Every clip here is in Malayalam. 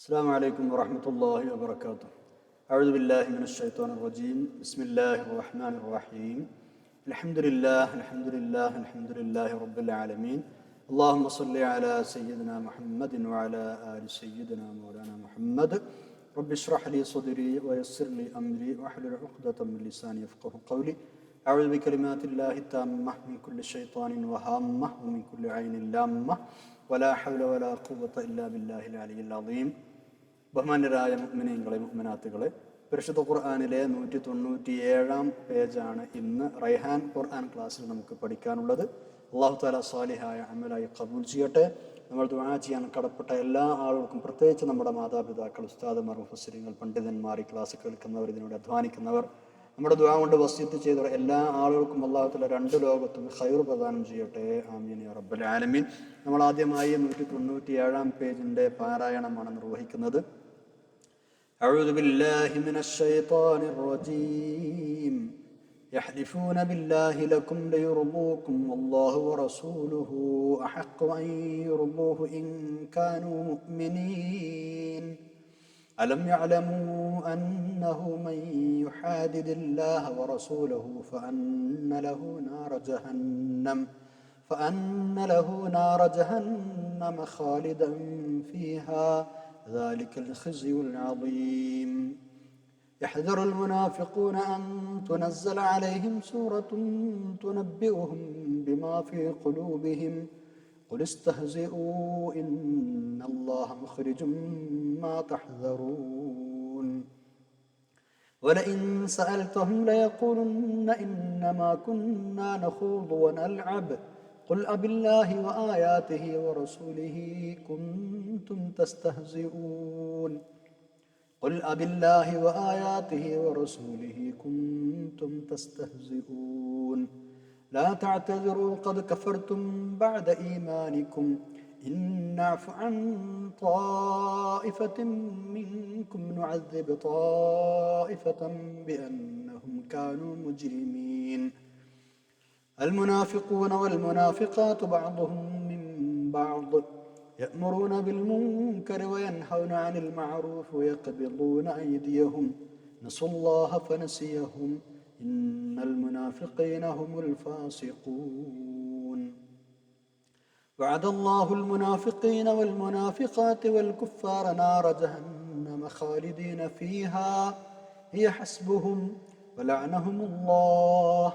السلام عليكم ورحمة الله وبركاته. أعوذ بالله من الشيطان الرجيم. بسم الله الرحمن الرحيم. الحمد لله رب العالمين. اللهم صل على سيدنا محمد وعلى آل سيدنا مولانا محمد. رب اشرح لي صدري ويسر لي أمري واحلل عقدة من لساني يفقهوا قولي. أعوذ بكلمات الله التامة من كل شيطان وهامة ومن كل عين لامة ولا حول ولا قوة إلا بالله العلي العظيم. ബഹുമാന്യരായ മുഅ്മിനീങ്ങളെ മുഅ്മിനാത്തുകളെ, പരിശുദ്ധ ഖുർആനിലെ 197 പേജാണ് ഇന്ന് റൈഹാൻ ഖുർആൻ ക്ലാസ്സിൽ നമുക്ക് പഠിക്കാനുള്ളത്. അല്ലാഹു തആല സാലിഹായ അമലായി ഖബൂൽ ചെയ്യട്ടെ. നമ്മൾ ദുആ ചെയ്യാൻ കടപ്പെട്ട എല്ലാ ആളുകൾക്കും, പ്രത്യേകിച്ച് നമ്മുടെ മാതാപിതാക്കൾ, ഉസ്താദുമാർ, മുഫസ്സിരീങ്ങൾ, പണ്ഡിതന്മാർ, ഈ ക്ലാസ് കേൾക്കുന്നവർ, ഇതിനോട് അധ്വാനിക്കുന്നവർ, നമ്മുടെ ദുആ കൊണ്ട് വസിയത്ത് ചെയ്തവർ എല്ലാ ആളുകൾക്കും അല്ലാഹു തആല രണ്ട് ലോകത്തും ഖൈർ പ്രദാനം ചെയ്യട്ടെ. ആമീൻ യാ റബ്ബൽ ആലമീൻ. നമ്മൾ ആദ്യമായി 197 പേജിന്റെ പാരായണമാണ് നിർവഹിക്കുന്നത്. أعوذ بالله من الشيطان الرجيم. يحلفون بالله لكم ليرضوكم والله ورسوله أحق أن يرضوه إن كانوا مؤمنين. ألم يعلموا أنه من يحادد الله ورسوله فأن له نار جهنم خالدا فيها ذلك الخزي العظيم. يحذر المنافقون أن تنزل عليهم سورة تنبئهم بما في قلوبهم قل استهزئوا إن الله مخرج ما تحذرون. ولئن سألتهم ليقولن إنما كنا نخوض ونلعب قل أبالله وآياته ورسوله كنتم تستهزئون. قل أبالله وآياته ورسوله كنتم تستهزئون. لا تعتذروا قد كفرتم بعد إيمانكم إن نعف عن طائفة منكم نعذب طائفة بأنهم كانوا مجرمين. المنافقون والمنافقات بعضهم من بعض يأمرون بالمنكر وينهون عن المعروف ويقبضون أيديهم نسوا الله فنسيهم إن المنافقين هم الفاسقون. وعد الله المنافقين والمنافقات والكفار نار جهنم خالدين فيها هي حسبهم ولعنهم الله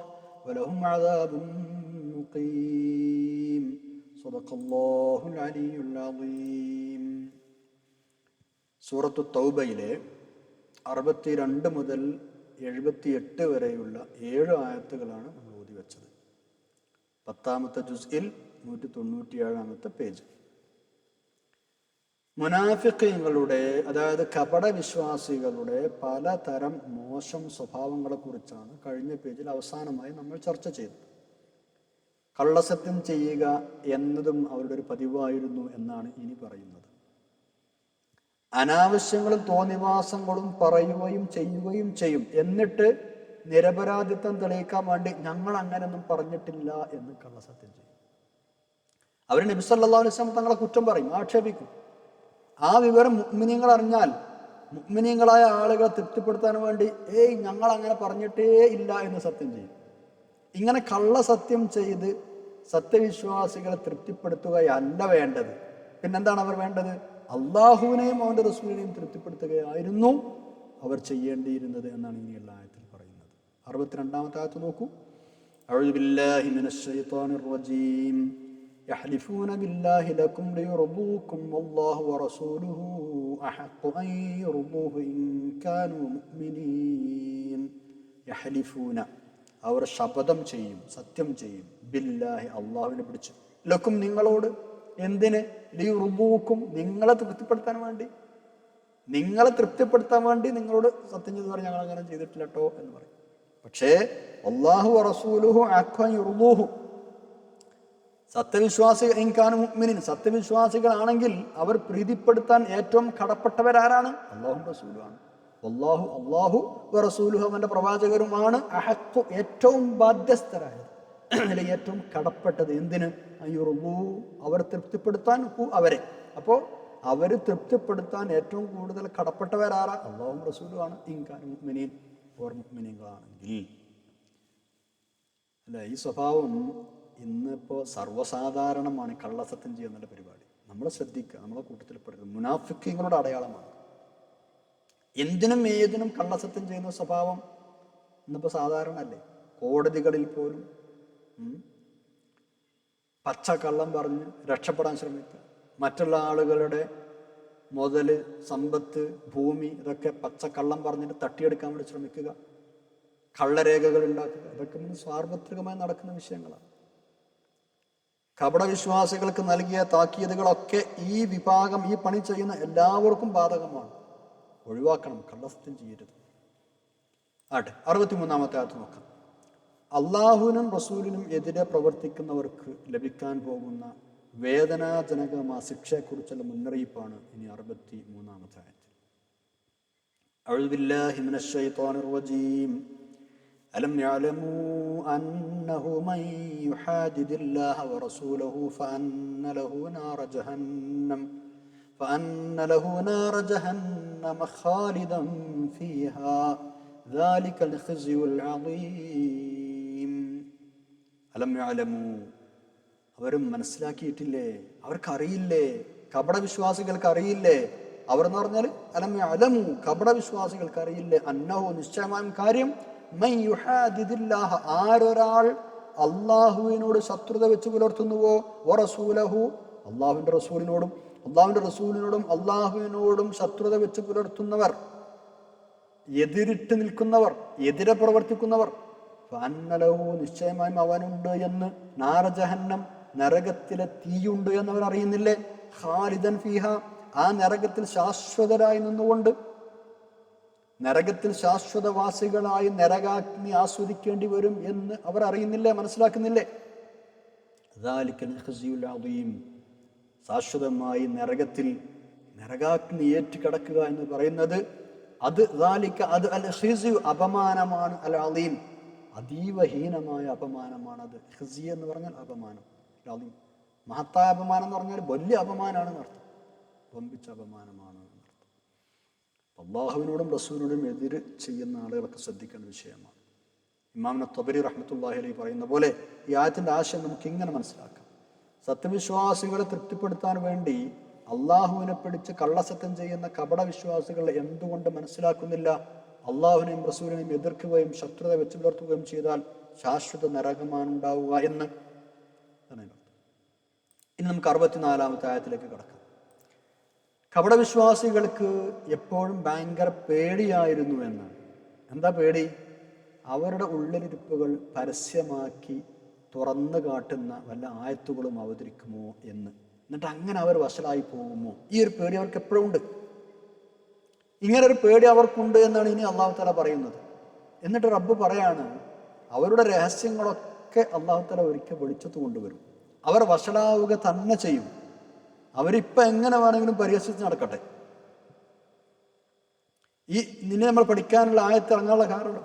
ولهم عذاب مقيم. صدق الله العلي العظيم. സൂറത്തു തൗബയിലെ 62 മുതൽ 78 വരെയുള്ള 7 ആയത്തുകളാണ് നമ്മൾ ഓതി വെച്ചത്. 10ാമത്തെ ജുസ്ഇൽ 197ാമത്തെ പേജ്. മുനാഫിഖീങ്ങളുടെ, അതായത് കപടവിശ്വാസികളുടെ പലതരം മോശം സ്വഭാവങ്ങളെ കുറിച്ചാണ് കഴിഞ്ഞ പേജിൽ അവസാനമായി നമ്മൾ ചർച്ച ചെയ്തത്. കള്ളസത്യം ചെയ്യുക എന്നതും അവരുടെ ഒരു പതിവായിരുന്നു എന്നാണ് ഇനി പറയുന്നത്. അനാവശ്യങ്ങളും തോന്നിവാസങ്ങളും പറയുകയും ചെയ്യുകയും ചെയ്യും. എന്നിട്ട് നിരപരാധിത്വം തെളിയിക്കാൻ വേണ്ടി ഞങ്ങൾ അങ്ങനെയൊന്നും പറഞ്ഞിട്ടില്ല എന്ന് കള്ളസത്യം ചെയ്യും. അവർ നബി സല്ലല്ലാഹു അലൈഹി വസല്ലം തങ്ങളെ കുറ്റം പറയും, ആക്ഷേപിക്കും. ആ വിവരം മുഅ്മിനീങ്ങൾ അറിഞ്ഞാൽ മുഅ്മിനീങ്ങളായ ആളുകളെ തൃപ്തിപ്പെടുത്താൻ വേണ്ടി ഞങ്ങൾ അങ്ങനെ പറഞ്ഞിട്ടേ ഇല്ല എന്ന് സത്യം ചെയ്യും. ഇങ്ങനെ കള്ളസത്യം ചെയ്ത് സത്യവിശ്വാസികളെ തൃപ്തിപ്പെടുത്തുകയല്ല വേണ്ടത്. പിന്നെന്താണ് അവർ വേണ്ടത്? അള്ളാഹുവിനെയും അവന്റെ റസൂലിനെയും തൃപ്തിപ്പെടുത്തുകയായിരുന്നു അവർ ചെയ്യേണ്ടിയിരുന്നത് എന്നാണ് ഇനിയുള്ള ആയത്തിൽ പറയുന്നത്. 62ാമത്തെ ആയത്ത് നോക്കൂ. അഊദു ബില്ലാഹി മിനശ് ശൈത്വാനിർ റജീം. يحلفون بالله لكم ليرضوكم والله ورسوله أحق أن يرضوه إن كانوا مؤمنين. يحلفون, അവർ ശപഥം ചെയ്യും, സത്യം ചെയ്യും. ബില്ലാഹി, അള്ളാഹുവിനെ പിടിച്ച്. ലക്കും, നിങ്ങളോട്. എന്തിന്? ലിയുർദൂക്കും, നിങ്ങളെ തൃപ്തിപ്പെടുത്താൻ വേണ്ടി. നിങ്ങളെ തൃപ്തിപ്പെടുത്താൻ വേണ്ടി നിങ്ങളോട് സത്യം ചെയ്ത് പറഞ്ഞ് ഞങ്ങൾ അങ്ങനെ ചെയ്തിട്ടില്ല കേട്ടോ എന്ന് പറയും. പക്ഷേ അല്ലാഹു വറസൂലുഹു അഹ്ഖു അൻ യുർദൂഹു, സത്യവിശ്വാസികൾ, ഇൻകാനു മുഅ്മിനീൻ, സത്യവിശ്വാസികളാണെങ്കിൽ അവർ പ്രീതിപ്പെടുത്താൻ ഏറ്റവും കടപ്പെട്ടവരാരാണ്? അല്ലാഹും റസൂലുമാണ്. അല്ലാഹു റസൂലുഹു, അവന്റെ പ്രവാചകരുമാണ് അഹഖു, ഏറ്റവും ബാധ്യസ്ഥരായത്, ഏറ്റവും കടപ്പെട്ടത്. എന്തിന്? അയ്യുർദൂ, അവർ തൃപ്തിപ്പെടുത്താൻ അവരെ. അപ്പോൾ അവർ തൃപ്തിപ്പെടുത്താൻ ഏറ്റവും കൂടുതൽ കടപ്പെട്ടവരാരാ? അല്ലാഹുവും റസൂലുമാണ്. ഇൻകാനും മുഅ്മിനീൻ, ഓർ മുഅ്മിനീങ്ങളാണെങ്കിൽ. അല്ല, ഈ സ്വഭാവം ഇന്നിപ്പോൾ സർവ്വസാധാരണമാണ്. കള്ളസത്യം ചെയ്യുന്നുള്ള പരിപാടി നമ്മൾ ശ്രദ്ധിക്കുക, നമ്മളെ കൂട്ടത്തിൽ പെടുന്നത് മുനാഫിക്കുകളുടെ അടയാളമാണ്. എന്തിനും ഏതിനും കള്ളസത്യം ചെയ്യുന്ന സ്വഭാവം ഇന്നിപ്പോൾ സാധാരണ അല്ലേ? കോടതികളിൽ പോലും പച്ചക്കള്ളം പറഞ്ഞ് രക്ഷപ്പെടാൻ ശ്രമിക്കുക. മറ്റുള്ള ആളുകളുടെ മുതൽ, സമ്പത്ത്, ഭൂമി ഇതൊക്കെ പച്ചക്കള്ളം പറഞ്ഞിട്ട് തട്ടിയെടുക്കാൻ വേണ്ടി ശ്രമിക്കുക. കള്ളരേഖകൾ ഉണ്ടാക്കുക. ഇതൊക്കെ സാർവത്രികമായി നടക്കുന്ന വിഷയങ്ങളാണ്. കപടവിശ്വാസികൾക്ക് നൽകിയ താക്കീതുകളൊക്കെ ഈ വിഭാഗം, ഈ പണി ചെയ്യുന്ന എല്ലാവർക്കും ബാധകമാണ്. ഒഴിവാക്കണം, കള്ളസത്യം ചെയ്യരുത്. ആട്ടെ, 63-ാമത്തെ ആയത്ത് നോക്കാം. അള്ളാഹുവിനും റസൂലിനും എതിരെ പ്രവർത്തിക്കുന്നവർക്ക് ലഭിക്കാൻ പോകുന്ന വേദനാജനകമായ ശിക്ഷയെക്കുറിച്ചുള്ള മുന്നറിയിപ്പാണ് ഇനി 63-ാമത്തെ ആയത്ത്. അഊദു ബില്ലാഹി മിനശ് ശൈത്വാനിർ റജീം. അലം യഅലമൂ അന്നഹു മൻ യുഹാദിദില്ലാഹ വറസൂലഹു ഫഅന്ന ലഹു നാറ ജഹന്നമ ഖാലിദൻ ഫീഹാ ദാലികൽ ഖിസ്യുൽ അളീം. അലം യഅലമൂ, അവരും മനസ്സിലാക്കിയിട്ടില്ലേ? അവർക്കറിയില്ലേ? കപടവിശ്വാസികൾക്ക് അറിയില്ലേ? അവർ എന്ന് പറഞ്ഞാൽ അലം യഅലമൂ, കപടവിശ്വാസികൾക്ക് അറിയില്ലേ? അന്നഹു, നിശ്ചയമായും കാര്യം, മൻ യുഹാദിദില്ലാഹ, ആരൊരാൾ അള്ളാഹുവിനോട് ശത്രുത വെച്ച് പുലർത്തുന്നുവോ, വറസൂലഹു, അള്ളാഹുവിന്റെ റസൂലിനോടും അള്ളാഹുവിനോടും ശത്രുത വെച്ച് പുലർത്തുന്നവർ, എതിരിട്ട് നിൽക്കുന്നവർ, എതിരെ പ്രവർത്തിക്കുന്നവർ, ഫഅന്ന ലഹു, നിശ്ചയമായും അവനുണ്ട് എന്ന്, നാറ ജഹന്നം, നരകത്തിലെ തീയുണ്ട് എന്നവർ അറിയുന്നില്ലേ? ഖാലിദൻ ഫീഹ, ആ നരകത്തിൽ ശാശ്വതരായി നിന്നുകൊണ്ട്, നരകത്തിൽ ശാശ്വതവാസികളായി നരകാഗ്നി ആസ്വദിക്കേണ്ടി വരും എന്ന് അവർ അറിയുന്നില്ലേ? മനസ്സിലാക്കുന്നില്ലേ? ദാലികൽ ഖിസ്യുൽ അളീം, ശാശ്വതമായി നരകത്തിൽ നരകാഗ്നി ഏറ്റുകിടക്കുക എന്ന് പറയുന്നത് അത് അത് അൽ ഖിസ്യു, അപമാനമാണ്. അൽ അളീം, അതീവഹീനമായ അപമാനമാണ് അത്. ഖിസ്യ എന്ന് പറഞ്ഞാൽ അപമാനം, അളീം മഹത്തായ അപമാനം എന്ന് പറഞ്ഞാൽ വലിയ അപമാനമാണെന്ന് അർത്ഥം, വമ്പിച്ച അപമാനമാണ് എന്നർത്ഥം. അള്ളാഹുവിനോടും റസൂലിനോടും എതിര് ചെയ്യുന്ന ആളുകളൊക്കെ ശ്രദ്ധിക്കേണ്ട വിഷയമാണ്. ഇമാം തബരി റഹ്മത്തുള്ളാഹി അലൈഹി പറയുന്ന പോലെ ഈ ആയത്തിന്റെ ആശയം നമുക്ക് ഇങ്ങനെ മനസ്സിലാക്കാം. സത്യവിശ്വാസികളെ തൃപ്തിപ്പെടുത്താൻ വേണ്ടി അള്ളാഹുവിനെ പിടിച്ച് കള്ളസത്യം ചെയ്യുന്ന കപടവിശ്വാസികൾ എന്തുകൊണ്ട് മനസ്സിലാക്കുന്നില്ല? അള്ളാഹുവിനെയും റസൂലിനെയും എതിർക്കുകയും ശത്രുത വെച്ച് പുലർത്തുകയും ചെയ്താൽ ശാശ്വത നരകമാണ് ഉണ്ടാവുക എന്ന്. ഇനി നമുക്ക് 64-ാമത്തെ ആയത്തിലേക്ക് കടക്കാം. കപടവിശ്വാസികൾക്ക് എപ്പോഴും ഭയങ്കര പേടിയായിരുന്നു എന്നാണ്. എന്താ പേടി? അവരുടെ ഉള്ളിലിരിപ്പുകൾ പരസ്യമാക്കി തുറന്നു കാട്ടുന്ന വല്ല ആയത്തുകളും അവതരിക്കുമോ എന്ന്. എന്നിട്ട് അങ്ങനെ അവർ വശലായി പോകുമോ? ഈ ഒരു പേടി അവർക്ക് എപ്പോഴും ഉണ്ട്. ഇങ്ങനെ ഒരു പേടി അവർക്കുണ്ട് എന്നാണ് ഇനി അള്ളാഹു തആല പറയുന്നത്. എന്നിട്ട് റബ്ബ് പറയാണ്, അവരുടെ രഹസ്യങ്ങളൊക്കെ അള്ളാഹു തആല ഒരിക്കൽ വെളിച്ചത്ത് കൊണ്ടുവരും. അവർ വഷളാവുക തന്നെ ചെയ്യും. അവരിപ്പം എങ്ങനെ വേണമെങ്കിലും പരിഹസിച്ച് നടക്കട്ടെ. നിന്നെ നമ്മൾ പഠിക്കാനുള്ള ആയത്ത് ഇറങ്ങാനുള്ള കാരണം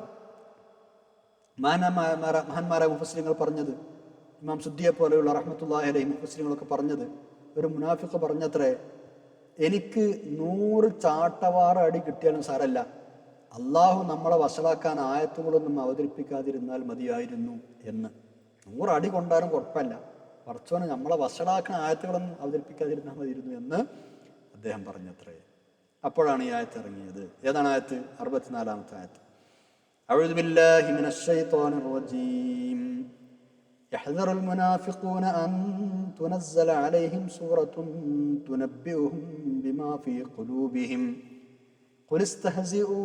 മഹാന്മാരായ മുഫസ്സിറുകൾ പറഞ്ഞത്, ഇമാം സുദ്ദിയെ പോലെയുള്ള റഹ്മത്തുള്ളാഹി അലൈഹി മുഫസ്സിറുകളൊക്കെ പറഞ്ഞത്, ഒരു മുനാഫിഖ് പറഞ്ഞത്രേ, എനിക്ക് 100 ചാട്ടവാറ അടി കിട്ടിയാലും സാരല്ല, അള്ളാഹു നമ്മളെ വഷളാക്കാൻ ആയത്തുകളൊന്നും അവതരിപ്പിക്കാതിരുന്നാൽ മതിയായിരുന്നു എന്ന്. 100 അടി കൊണ്ടാലും കുഴപ്പമില്ല, പടച്ചോനെ നമ്മളെ വഷളാക്കാൻ ആയത്തുകളൊന്നും അവതരിപ്പിക്കാതിരുന്നാൽ മതിയിരുന്നു എന്ന് അദ്ദേഹം പറഞ്ഞത്രേ. അപ്പോഴാണ് ഈ ആയത്ത് ഇറങ്ങിയത്. ഏതാണ് ആയത്ത്? 64-ാമത്തെ ആയത്ത്. അഊദു ബില്ലാഹി മിനശ് ശൈത്വാനിർ റജീം. യഹ്ദറുൽ മുനാഫിഖൂന അൻ തുനസ്സല അലൈഹിം സൂറത്തുൻ തുനബ്ബിഉഹും ബിമാ ഫീ ഖുലൂബിഹിം ഖുൽ ഇസ്തഹ്സിഊ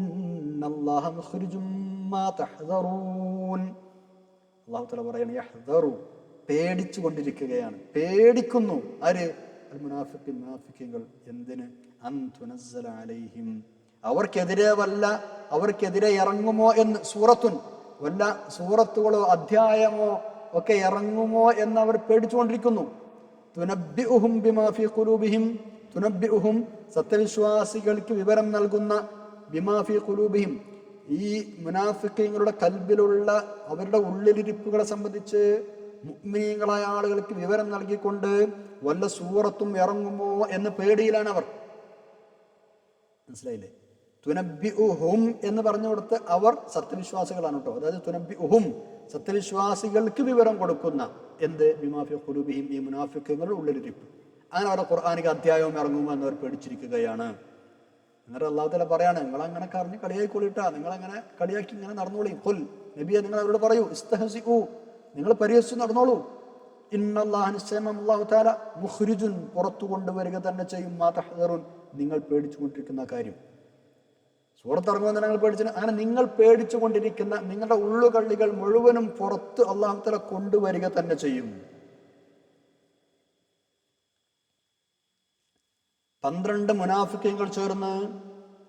ഇന്നല്ലാഹ മുഖ്രിജും മാ തഹ്ദറൂൻ. അല്ലാഹു തആല പറയാണ്, യഹ്ദറു, പേടിച്ചു കൊണ്ടിരിക്കുകയാണ്, പേടിക്കുന്നു. ആര്? അൽ മുനാഫിഖീൻ, മുനാഫിഖീങ്ങൾ. എന്തിന്? അൻ തുനസ്സല അലൈഹിം, അവർക്കെതിരെ ഇറങ്ങുമോ എന്ന്, സൂറത്തുൻ, വല്ല സൂറത്തുകളോ അധ്യായമോ ഒക്കെ ഇറങ്ങുമോ എന്ന് അവർ പേടിച്ചുകൊണ്ടിരിക്കുന്നു. തുനബ്ബിഉഹും ബിമാ ഫീ ഖുലൂബിഹിം, തുനബ്ബിഉഹും, സത്യവിശ്വാസികൾക്ക് വിവരം നൽകുന്ന, ബിമാ ഫീ ഖുലൂബിഹിം, ഈ മുനാഫിഖീങ്ങളുടെ കൽബിലുള്ള അവരുടെ ഉള്ളിലിരിപ്പുകളെ സംബന്ധിച്ച് മുഅ്മിനീങ്ങളായ ആളുകൾക്ക് വിവരം നൽകിക്കൊണ്ട് വല്ല സൂറത്തും ഇറങ്ങുമോ എന്ന് പേടിയിലാണ് അവർ. മനസ്സിലായില്ലേ? തുനബ്ബിഉഹും എന്ന് പറഞ്ഞു കൊടുത്ത് അവർ സത്യവിശ്വാസികളാണ് കേട്ടോ. അതായത് തുനബ്ബിഉഹും സത്യവിശ്വാസികൾക്ക് വിവരം കൊടുക്കുന്ന എന്ത് ബിമാ ഫീ ഖുലൂബിഹിം, ഈ മുനാഫിഖുകളുടെ ഉള്ളിലിരിപ്പ്. അങ്ങനെ അവരുടെ ഖുർആനിക അധ്യായവും ഇറങ്ങുമോ എന്നവർ പേടിച്ചിരിക്കുകയാണ്. എന്നിട്ട് അല്ലാഹു തആല പറയാണ്, നിങ്ങളങ്ങനെ കറിഞ്ഞ് കളിയായിക്കൊള്ളിട്ടാ, നിങ്ങളങ്ങനെ കളിയാക്കി ഇങ്ങനെ നടന്നോളി. ഖുൽ, നബിയെ നിങ്ങൾ അവരോട് പറയൂ, ഇസ്തഹസിഉ, നിങ്ങൾ പരിഹസിച്ച് നടന്നോളൂ. ഇന്നല്ലാഹ, നിശ്ചയം അല്ലാഹു തആല മുഖ്രിജുൻ, പുറത്തു കൊണ്ടുവരിക തന്നെ ചെയ്യും, മാ തഹ്ദറുൻ, നിങ്ങൾ പേടിച്ചു കൊണ്ടിരിക്കുന്ന കാര്യം. സൂറത്ത് ഇറങ്ങുമെന്ന് നിങ്ങൾ പേടിച്ചു, അങ്ങനെ നിങ്ങൾ പേടിച്ചു കൊണ്ടിരിക്കുന്ന നിങ്ങളുടെ ഉള്ളുകള്ളികൾ മുഴുവനും പുറത്ത് അല്ലാഹു തആല കൊണ്ടുവരിക തന്നെ ചെയ്യും. 12 മുനാഫിക്കുകൾ ചേർന്ന്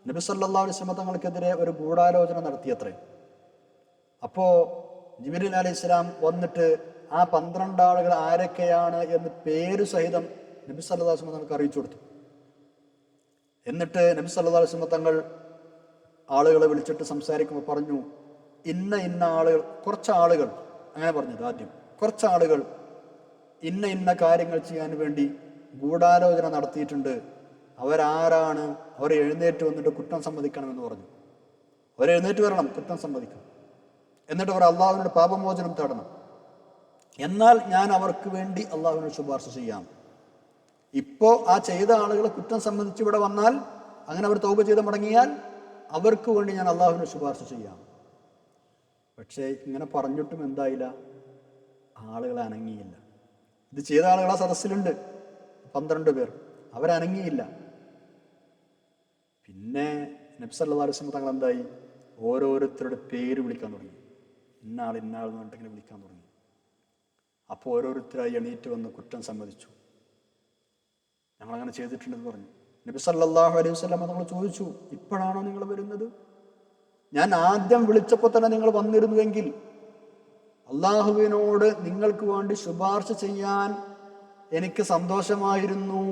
നബി സല്ലല്ലാഹു അലൈഹി വസല്ലം തങ്ങൾക്കെതിരെ ഒരു ഗൂഢാലോചന നടത്തിയത്രേ. അപ്പോ ജിബ്രീൽ അലൈഹിസ്സലാം വന്നിട്ട് ആ 12 ആളുകൾ ആരൊക്കെയാണ് എന്ന് പേര് സഹിതം നബി സല്ലല്ലാഹു അലൈഹി വസല്ലം തങ്ങൾക്ക് അറിയിച്ചു കൊടുത്തു. എന്നിട്ട് നബി സല്ലല്ലാഹു അലൈഹി വസല്ലം തങ്ങൾ ആളുകളെ വിളിച്ചിട്ട് സംസാരിക്കുമ്പോൾ പറഞ്ഞു, ഇന്ന ആളുകൾ, കുറച്ച് ആളുകൾ, അങ്ങനെ പറഞ്ഞത് ആദ്യം, കുറച്ച് ആളുകൾ ഇന്ന കാര്യങ്ങൾ ചെയ്യാൻ വേണ്ടി ഗൂഢാലോചന നടത്തിയിട്ടുണ്ട്. അവരാരാണ്? അവർ എഴുന്നേറ്റ് വന്നിട്ട് കുറ്റം സമ്മതിക്കണമെന്ന് പറഞ്ഞു. അവർ എഴുന്നേറ്റ് വരണം, കുറ്റം സമ്മതിക്കണം. എന്നിട്ട് അവർ അള്ളാഹുവിനോട് പാപമോചനം തേടണം. എന്നാൽ ഞാൻ അവർക്ക് വേണ്ടി അള്ളാഹുവിനോട് ശുപാർശ ചെയ്യാം. ഇപ്പോൾ ആ ചെയ്ത ആളുകൾ കുറ്റം സമ്മതിച്ച് ഇവിടെ വന്നാൽ, അങ്ങനെ അവർ തൗബ ചെയ്ത് മടങ്ങിയാൽ അവർക്ക് വേണ്ടി ഞാൻ അള്ളാഹുവിനോട് ശുപാർശ ചെയ്യാം. പക്ഷേ ഇങ്ങനെ പറഞ്ഞിട്ടും എന്തായില്ല, ആളുകൾ അനങ്ങിയില്ല. ഇത് ചെയ്ത ആളുകൾ ആ സദസ്സിലുണ്ട്, 12 പേർ, അവരനങ്ങിയില്ല. പിന്നെ നബി സല്ലല്ലാഹു അലൈഹി വസല്ലം തങ്ങൾ എന്തായി, ഓരോരുത്തരുടെ പേര് വിളിക്കാൻ തുടങ്ങി. ഇന്നാൾ എന്ന് പറഞ്ഞിട്ട് വിളിക്കാൻ തുടങ്ങി. അപ്പോൾ ഓരോരുത്തരായി എണീറ്റ് വന്ന് കുറ്റം സമ്മതിച്ചു. ഞങ്ങളങ്ങനെ ചെയ്തിട്ടുണ്ടെന്ന് പറഞ്ഞു. നബി സല്ലല്ലാഹു അലൈഹി വസല്ലം തങ്ങൾ ചോദിച്ചു, ഇപ്പോഴാണോ നിങ്ങൾ വരുന്നത്? ഞാൻ ആദ്യം വിളിച്ചപ്പോൾ തന്നെ നിങ്ങൾ വന്നിരുന്നുവെങ്കിൽ അള്ളാഹുവിനോട് നിങ്ങൾക്ക് വേണ്ടി ശുപാർശ ചെയ്യാൻ എനിക്ക് സന്തോഷമായിരുന്നു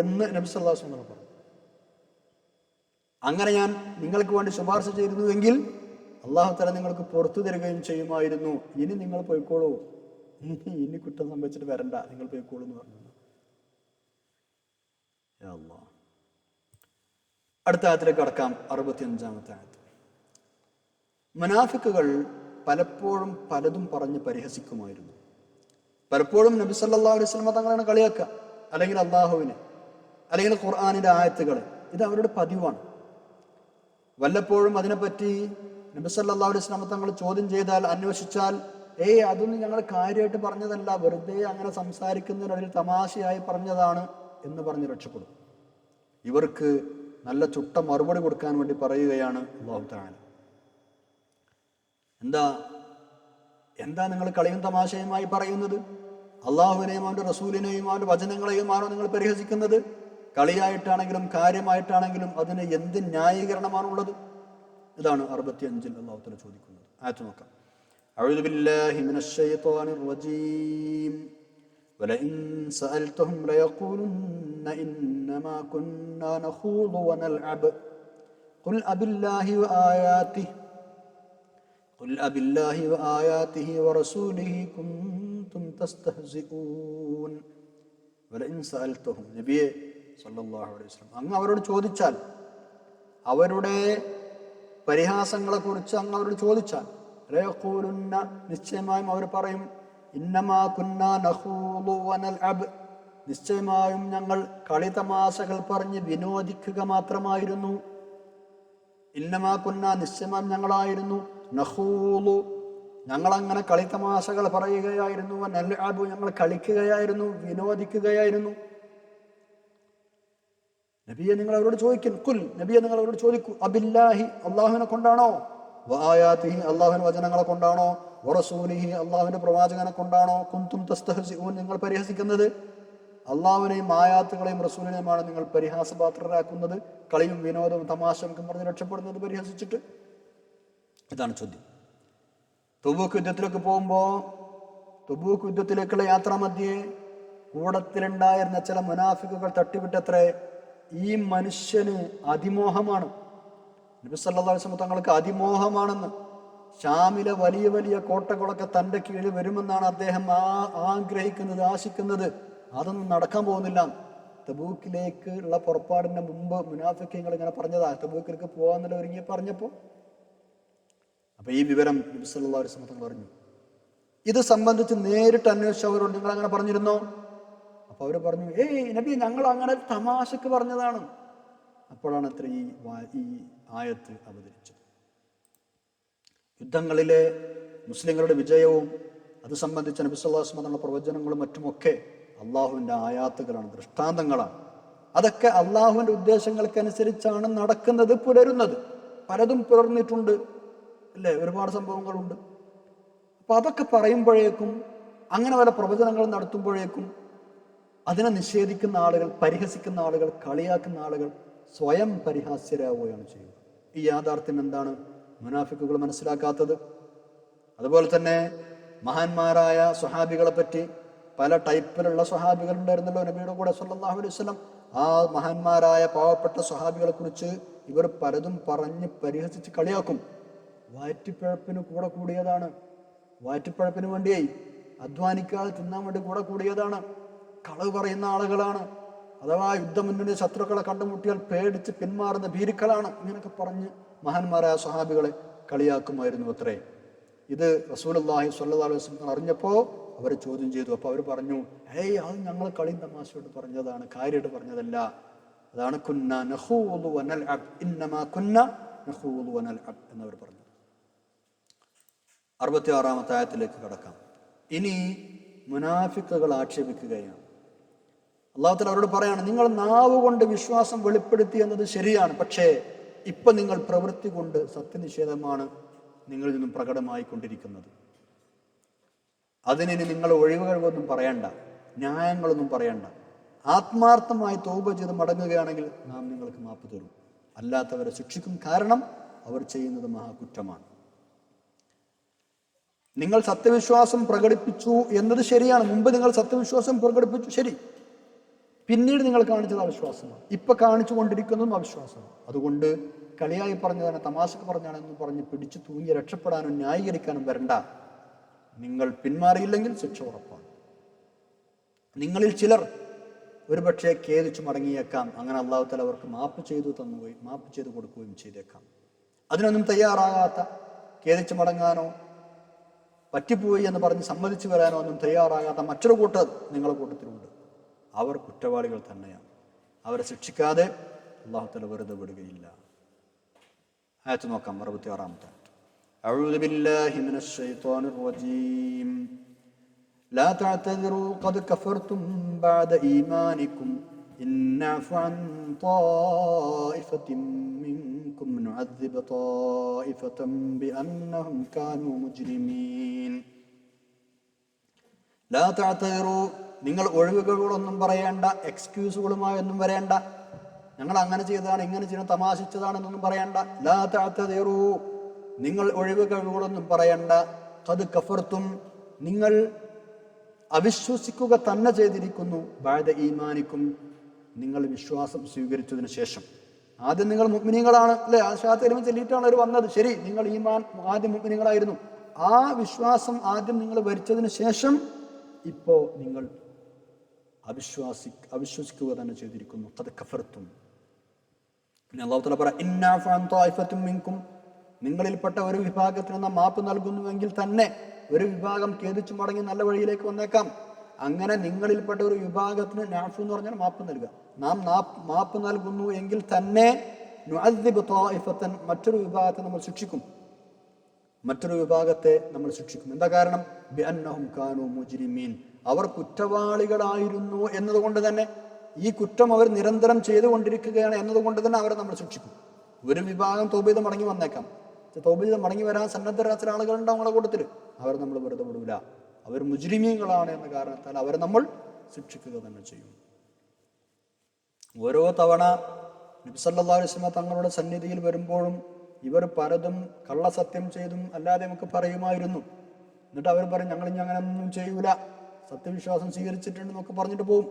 എന്ന് നബി സല്ലല്ലാഹു അലൈഹി വസല്ലം പറഞ്ഞു. അങ്ങനെ ഞാൻ നിങ്ങൾക്ക് വേണ്ടി ശുപാർശ ചെയ്തിരുന്നുവെങ്കിൽ അള്ളാഹു തആല നിങ്ങൾക്ക് പുറത്തു തരികയും ചെയ്യുമായിരുന്നു. ഇനി നിങ്ങൾ പോയിക്കോളൂ, ഇനി കുറ്റം സംഭവിച്ചിട്ട് വരണ്ട, നിങ്ങൾ പോയിക്കോളൂ എന്ന് പറഞ്ഞു. അടുത്ത ആയത്തിലേക്ക് കടക്കാം. 65-ാമത്തെ ആയത്ത്. മുനാഫിക്കുകൾ പലപ്പോഴും പലതും പറഞ്ഞ് പരിഹസിക്കുമായിരുന്നു. പലപ്പോഴും നബി സല്ലല്ലാഹു അലൈഹി വസല്ലം തങ്ങളാണ് കളിയാക്കുക, അല്ലെങ്കിൽ അള്ളാഹുവിനെ, അല്ലെങ്കിൽ ഖുർആനിന്റെ ആയത്തുകൾ. ഇത് അവരുടെ പതിവാണ്. വല്ലപ്പോഴും അതിനെപ്പറ്റി നബി സല്ലല്ലാഹു അലൈഹി വസല്ലം തങ്ങൾ ചോദ്യം ചെയ്താൽ, അന്വേഷിച്ചാൽ, അതൊന്നും ഞങ്ങൾ കാര്യമായിട്ട് പറഞ്ഞതല്ല, വെറുതെ അങ്ങനെ സംസാരിക്കുന്നതിനൊരു തമാശയായി പറഞ്ഞതാണ് എന്ന് പറഞ്ഞ് രക്ഷപ്പെടും. ഇവർക്ക് നല്ല ചുട്ട മറുപടി കൊടുക്കാൻ വേണ്ടി പറയുകയാണ് അല്ലാഹു തആല. എന്താ നിങ്ങൾ കളിയും തമാശയുമായി പറയുന്നത്? അള്ളാഹുവിനെയും അവന്റെ റസൂലിനെയും അവന്റെ വചനങ്ങളെയുമാണോ നിങ്ങൾ പരിഹസിക്കുന്നത്? കളിയായിട്ടാണെങ്കിലും കാര്യമായിട്ടാണെങ്കിലും അതിന് എന്ത് ന്യായീകരണമാണുള്ളത്? ഇതാണ് 65-ൽ അല്ലാഹു തആല ചോദിക്കുന്നത്. ആയത്ത് നോക്കാം. അഊദു ബില്ലാഹി മിനശ് ശൈത്വാനിർ റജീം. വലഇൻ സഅൽതഹും ലയഖൂലുന്ന ഇന്നമാ കുന്നാ നഖൂദു വനൽഅബ് ഖുൽ അബില്ലാഹി വആയാതിഹി വറസൂലിഹി കുൻതും തസ്തഹ്സിഊൻ. വലഇൻ സഅൽതഹും, നബിയെ സല്ലല്ലാഹു അലൈഹി വസല്ലം, അങ്ങ് അവരോട് ചോദിച്ചാൽ, അവരുടെ പരിഹാസങ്ങളെക്കുറിച്ച് അങ്ങ് അവരോട് ചോദിച്ചാൽ, ലയഖൂലുന്ന, നിശ്ചയമായും അവർ പറയും, ഇന്നമാ കുന്നാ നഖൂദു വനൽഅബ്, നിശ്ചയമായും ഞങ്ങൾ കളിതമാശകൾ പറഞ്ഞ് വിനോദിക്കുക മാത്രമായിരുന്നു. ഇന്നമാ കുന്നാ, നിശ്ചയമായും ഞങ്ങളായിരുന്നു, നഖൂദു, ഞങ്ങളങ്ങനെ കളിതമാശകൾ പറയുകയായിരുന്നു, വനൽഅബ്, ഞങ്ങൾ കളിക്കുകയായിരുന്നു, വിനോദിക്കുകയായിരുന്നു. നബിയെ നിങ്ങൾ അവരോട് ചോദിക്കും, കുൽ, നബിയെ നിങ്ങൾ അവരോട് ചോദിക്കൂ, അബില്ലാഹി, അള്ളാഹുവിനെ കൊണ്ടാണോ, വആയാതിഹി, അള്ളാഹുവിന്റെ വചനങ്ങളെ കൊണ്ടാണോ, വറസൂലിഹി, അള്ളാഹുവിന്റെ പ്രവാചകനെ കൊണ്ടാണോ, കുൻതും തസ്തഹ്സിഊൻ, നിങ്ങൾ പരിഹസിക്കുന്നത്? അള്ളാഹുവിനെയും ആയാത്തുകളെയും റസൂലിനെയുമാണ് നിങ്ങൾ പരിഹാസപാത്രരാക്കുന്നത്. കളിയും വിനോദവും തമാശയും പറഞ്ഞ് രക്ഷപ്പെടുന്നത് പരിഹസിച്ചിട്ട്. ഇതാണ് ചോദ്യം. തബൂക്ക് യുദ്ധത്തിലേക്ക് പോകുമ്പോൾ, തബൂക്ക് യുദ്ധത്തിലേക്കുള്ള യാത്രാമധ്യേ കൂടത്തിലുണ്ടായിരുന്ന ചില മുനാഫിക്കുകൾ തട്ടിവിട്ടത്രേ, ഈ മനുഷ്യന് അതിമോഹമാണ്, നബി സല്ലല്ലാഹു അലൈഹി വസല്ലം തങ്ങൾക്ക് അതിമോഹമാണെന്ന്. ഷാമിലെ വലിയ വലിയ കോട്ടകളൊക്കെ തൻ്റെ കീഴിൽ വരുമെന്നാണ് അദ്ദേഹം ആഗ്രഹിക്കുന്നത്, ആശിക്കുന്നത്. അതൊന്നും നടക്കാൻ പോകുന്നില്ല. തബൂക്കിലേക്ക് ഉള്ള പുറപ്പാടിന്റെ മുമ്പ് മുനാഫിക്കീങ്ങൾ ഇങ്ങനെ പറഞ്ഞതാ, തബൂക്കിലേക്ക് പോകാന്നുള്ള ഒരുങ്ങി പറഞ്ഞപ്പോൾ അപ്പൊ ഈ വിവരം നബി സല്ലല്ലാഹു അലൈഹി വസല്ലം പറഞ്ഞു. ഇത് സംബന്ധിച്ച് നേരിട്ട് അന്വേഷിച്ച് അവരോട് നിങ്ങൾ അങ്ങനെ പറഞ്ഞിരുന്നോ? അപ്പൊ അവര് പറഞ്ഞു, ഏയ് നബി, ഞങ്ങൾ അങ്ങനെ തമാശക്ക് പറഞ്ഞതാണ്. അപ്പോഴാണ് അത്ര ഈ ആയത്ത് അവതരിച്ചത്. യുദ്ധങ്ങളിലെ മുസ്ലിങ്ങളുടെ വിജയവും അത് സംബന്ധിച്ച നബി സല്ലല്ലാഹു അലൈഹി വസല്ലം പ്രവചനങ്ങളും മറ്റുമൊക്കെ അള്ളാഹുവിൻ്റെ ആയാത്തുകളാണ്, ദൃഷ്ടാന്തങ്ങളാണ്. അതൊക്കെ അള്ളാഹുവിൻ്റെ ഉദ്ദേശങ്ങൾക്കനുസരിച്ചാണ് നടക്കുന്നത്, പുലരുന്നത്. പലതും പുലർന്നിട്ടുണ്ട് അല്ലേ, ഒരുപാട് സംഭവങ്ങളുണ്ട്. അപ്പൊ അതൊക്കെ പറയുമ്പോഴേക്കും, അങ്ങനെ പല പ്രവചനങ്ങൾ നടത്തുമ്പോഴേക്കും അതിനെ നിഷേധിക്കുന്ന ആളുകൾ, പരിഹസിക്കുന്ന ആളുകൾ, കളിയാക്കുന്ന ആളുകൾ സ്വയം പരിഹാസ്യരാവുകയാണ് ചെയ്യുക. ഈ യാഥാർത്ഥ്യം എന്താണ് മുനാഫിക്കുകൾ മനസ്സിലാക്കാത്തത്? അതുപോലെ തന്നെ മഹാന്മാരായ സ്വഹാബികളെ പറ്റി പല ടൈപ്പിലുള്ള സ്വഹാബികൾ ഉണ്ടായിരുന്നല്ലോ നബിയുടെ കൂടെ സല്ലല്ലാഹു അലൈഹി വസല്ലം. ആ മഹാന്മാരായ പാവപ്പെട്ട സ്വഹാബികളെ കുറിച്ച് ഇവർ പലതും പറഞ്ഞ് പരിഹസിച്ച് കളിയാക്കും. വയറ്റിപ്പഴപ്പിന് കൂടെ കൂടിയതാണ്, വയറ്റിപ്പഴപ്പിന് വേണ്ടിയായി അധ്വാനിക്കാതെ തിന്നാൻ വേണ്ടി കൂടെ കൂടിയതാണ്, കളവ് പറയുന്ന ആളുകളാണ്, അഥവാ യുദ്ധമുന്നണി ശത്രുക്കളെ കണ്ടുമുട്ടിയാൽ പേടിച്ച് പിന്മാറുന്ന ഭീരുക്കളാണ്. ഇങ്ങനെയൊക്കെ പറഞ്ഞ് മഹാന്മാരായ സ്വഹാബികളെ കളിയാക്കുമായിരുന്നു അത്രേ. ഇത് റസൂലുള്ളാഹി സ്വല്ലല്ലാഹു അലൈഹി വസല്ലം അറിഞ്ഞപ്പോൾ അവരെ ചോദ്യം ചെയ്തു. അപ്പോൾ അവർ പറഞ്ഞു, ഏയ് അത് ഞങ്ങൾ കളിയും തമാശയോട് പറഞ്ഞതാണ്, കാര്യമായിട്ട് പറഞ്ഞതല്ല. അതാണ് കുന്ന നഖൂദു വനൽഅബ്, ഇന്നമാ കുന്ന നഖൂദു വനൽഅബ് എന്നവർ പറഞ്ഞു. 66-ാമത്തെ ആയത്തിലേക്ക് കടക്കാം. ഇനി മുനാഫിക്കുകൾ ആക്ഷേപിക്കുകയാണ്. അല്ലാഹു തആല അവരോട് പറയാണ്, നിങ്ങൾ നാവ് കൊണ്ട് വിശ്വാസം വെളിപ്പെടുത്തി എന്നത് ശരിയാണ്, പക്ഷേ ഇപ്പൊ നിങ്ങൾ പ്രവൃത്തി കൊണ്ട് സത്യനിഷേധമാണ് നിങ്ങളിൽ നിന്നും പ്രകടമായിക്കൊണ്ടിരിക്കുന്നത്. അതിനി നിങ്ങൾ ഒഴിവുകഴിവൊന്നും പറയണ്ട, ന്യായങ്ങളൊന്നും പറയണ്ട. ആത്മാർത്ഥമായി തൗബ ചെയ്ത് മടങ്ങുകയാണെങ്കിൽ നാം നിങ്ങൾക്ക് മാപ്പ് തരും, അല്ലാത്തവരെ ശിക്ഷിക്കും. കാരണം അവർ ചെയ്യുന്നത് മഹാകുറ്റമാണ്. നിങ്ങൾ സത്യവിശ്വാസം പ്രകടിപ്പിച്ചു എന്നത് ശരിയാണ്. മുമ്പ് നിങ്ങൾ സത്യവിശ്വാസം പ്രകടിപ്പിച്ചു, ശരി. പിന്നീട് നിങ്ങൾ കാണിച്ചത് അവിശ്വാസമാണ്, ഇപ്പൊ കാണിച്ചു കൊണ്ടിരിക്കുന്നതും അവിശ്വാസമാണ്. അതുകൊണ്ട് കളിയായി പറഞ്ഞതാണ്, തമാശക്ക് പറഞ്ഞാണെന്ന് പറഞ്ഞ് പിടിച്ചു തൂങ്ങി രക്ഷപ്പെടാനും ന്യായീകരിക്കാനും വരണ്ട. നിങ്ങൾ പിന്മാറിയില്ലെങ്കിൽ ശിക്ഷ ഉറപ്പാണ്. നിങ്ങളിൽ ചിലർ ഒരുപക്ഷെ ഖേദിച്ചു മടങ്ങിയേക്കാം. അങ്ങനെ അല്ലാഹു തആല അവർക്ക് മാപ്പ് ചെയ്തു കൊടുക്കുകയും ചെയ്തേക്കാം. അതിനൊന്നും തയ്യാറാകാത്ത, ഖേദിച്ചു മടങ്ങാനോ പറ്റിപ്പോയി എന്ന് പറഞ്ഞ് സമ്മതിച്ചു വരാനോ ഒന്നും തയ്യാറാകാത്ത മറ്റൊരു കൂട്ടർ നിങ്ങളുടെ കൂട്ടത്തിലുണ്ട്. അവർ കുറ്റവാളികൾ തന്നെയാണ്. അവരെ ശിക്ഷിക്കാതെ അല്ലാഹു തആല വെറുതെ വിടുകയില്ല. ആയത്ത് നോക്കാം, 66-ാമത്തെ. അഊദു ബില്ലാഹി മിനശ് ശൈത്വാനിർ റജീം. ലാ തഅ്തദിറൂ ഖദ് കഫർതും ബഅദ ഈമാനികും ഇൻ നഅഫു അൻ ത്വായിഫത്തിൻ മിൻകും നുഅദ്ദിബ് ത്വായിഫതൻ ബിഅന്നഹും കാനൂ മുജ്രിമീൻ. ലാ തഅ്തദിറൂ, നിങ്ങൾ ഒഴിവുകളൊന്നും പറയേണ്ട, എക്സ്ക്യൂസുകളുമായൊന്നും വരേണ്ട. ഞങ്ങൾ അങ്ങനെ ചെയ്തതാണ്, ഇങ്ങനെ ചെയ്യണം, തമാശിച്ചതാണെന്നൊന്നും പറയണ്ട. ലാ തഅ്തദിറൂ, നിങ്ങൾ ഒഴിവുകളൊന്നും പറയണ്ട. ഖദ് കഫർതും, നിങ്ങൾ അവിശ്വസിക്കുക തന്നെ ചെയ്തിരിക്കുന്നു. ബഅദ ഈമാനിക്കും, നിങ്ങൾ വിശ്വാസം സ്വീകരിച്ചതിന് ശേഷം. ആദ്യം നിങ്ങൾ മുഅ്മിനീങ്ങളാണ് അല്ലേ, ആ ഷഹാദത്ത് ചൊല്ലിയിട്ടാണ് അവർ വന്നത്, ശരി. നിങ്ങൾ ഈമാൻ ആദ്യം മുഅ്മിനീങ്ങളായിരുന്നു. ആ വിശ്വാസം ആദ്യം നിങ്ങൾ വരിച്ചതിന് ശേഷം ഇപ്പോ നിങ്ങൾ അവിശ്വസിക്കുക തന്നെ ചെയ്തിരിക്കുന്നു. ഖദ് കഫർതും. പിന്നെ അല്ലാഹു തആല പറ, ഇൻ നഅഫു അൻ ത്വായിഫത്തിൻ മിൻകും, നിങ്ങളിൽപ്പെട്ട ഒരു വിഭാഗത്തിന് നാം മാപ്പ് നൽകുന്നുവെങ്കിൽ തന്നെ ഒരു വിഭാഗം ഖേദിച്ചു മടങ്ങി നല്ല വഴിയിലേക്ക് വന്നേക്കാം. അങ്ങനെ നിങ്ങളിൽപ്പെട്ട ഒരു വിഭാഗത്തിന് നഅഫു എന്ന് പറഞ്ഞാൽ മാപ്പ് നൽകുക. നാം മാപ്പ് നൽകുന്നു എങ്കിൽ തന്നെ നുഅദ്ദിബ് ത്വായിഫതൻ, മറ്റൊരു വിഭാഗത്തെ നമ്മൾ ശിക്ഷിക്കും. എന്താ കാരണം? ബിഅന്നഹും കാനൂ മുജ്രിമീൻ, അവർ കുറ്റവാളികളായിരുന്നു എന്നതുകൊണ്ട് തന്നെ, ഈ കുറ്റം അവർ നിരന്തരം ചെയ്തുകൊണ്ടിരിക്കുകയാണ് എന്നതുകൊണ്ട് തന്നെ അവരെ നമ്മൾ ശിക്ഷിക്കും. ഒരു വിഭാഗം തൗബ ചെയ്ത് മടങ്ങി വന്നേക്കാം. തൗബ ചെയ്ത് മടങ്ങി വരാൻ സന്നദ്ധരായ ചില ആളുകളുണ്ട് നമ്മളെ കൂട്ടത്തിൽ. അവരെ നമ്മൾ വെറുതെ വിടൂല. അവർ മുജ്രിമീങ്ങളാണ് എന്ന കാരണത്താൽ അവരെ നമ്മൾ ശിക്ഷിക്കുക തന്നെ ചെയ്യും. ഓരോ തവണ നബി സല്ലല്ലാഹു അലൈഹി വസല്ലം തങ്ങളുടെ സന്നിധിയിൽ വരുമ്പോഴും ഇവർ പലതും കള്ളസത്യം ചെയ്തും അല്ലാതെ നമുക്ക് പറയുമായിരുന്നു. എന്നിട്ട് അവർ പറയും, ഞങ്ങൾ ഇനി അങ്ങനെയൊന്നും ചെയ്യൂല, സത്യവിശ്വാസം സ്വീകരിച്ചിട്ടുണ്ട് എന്നൊക്കെ പറഞ്ഞിട്ട് പോകും.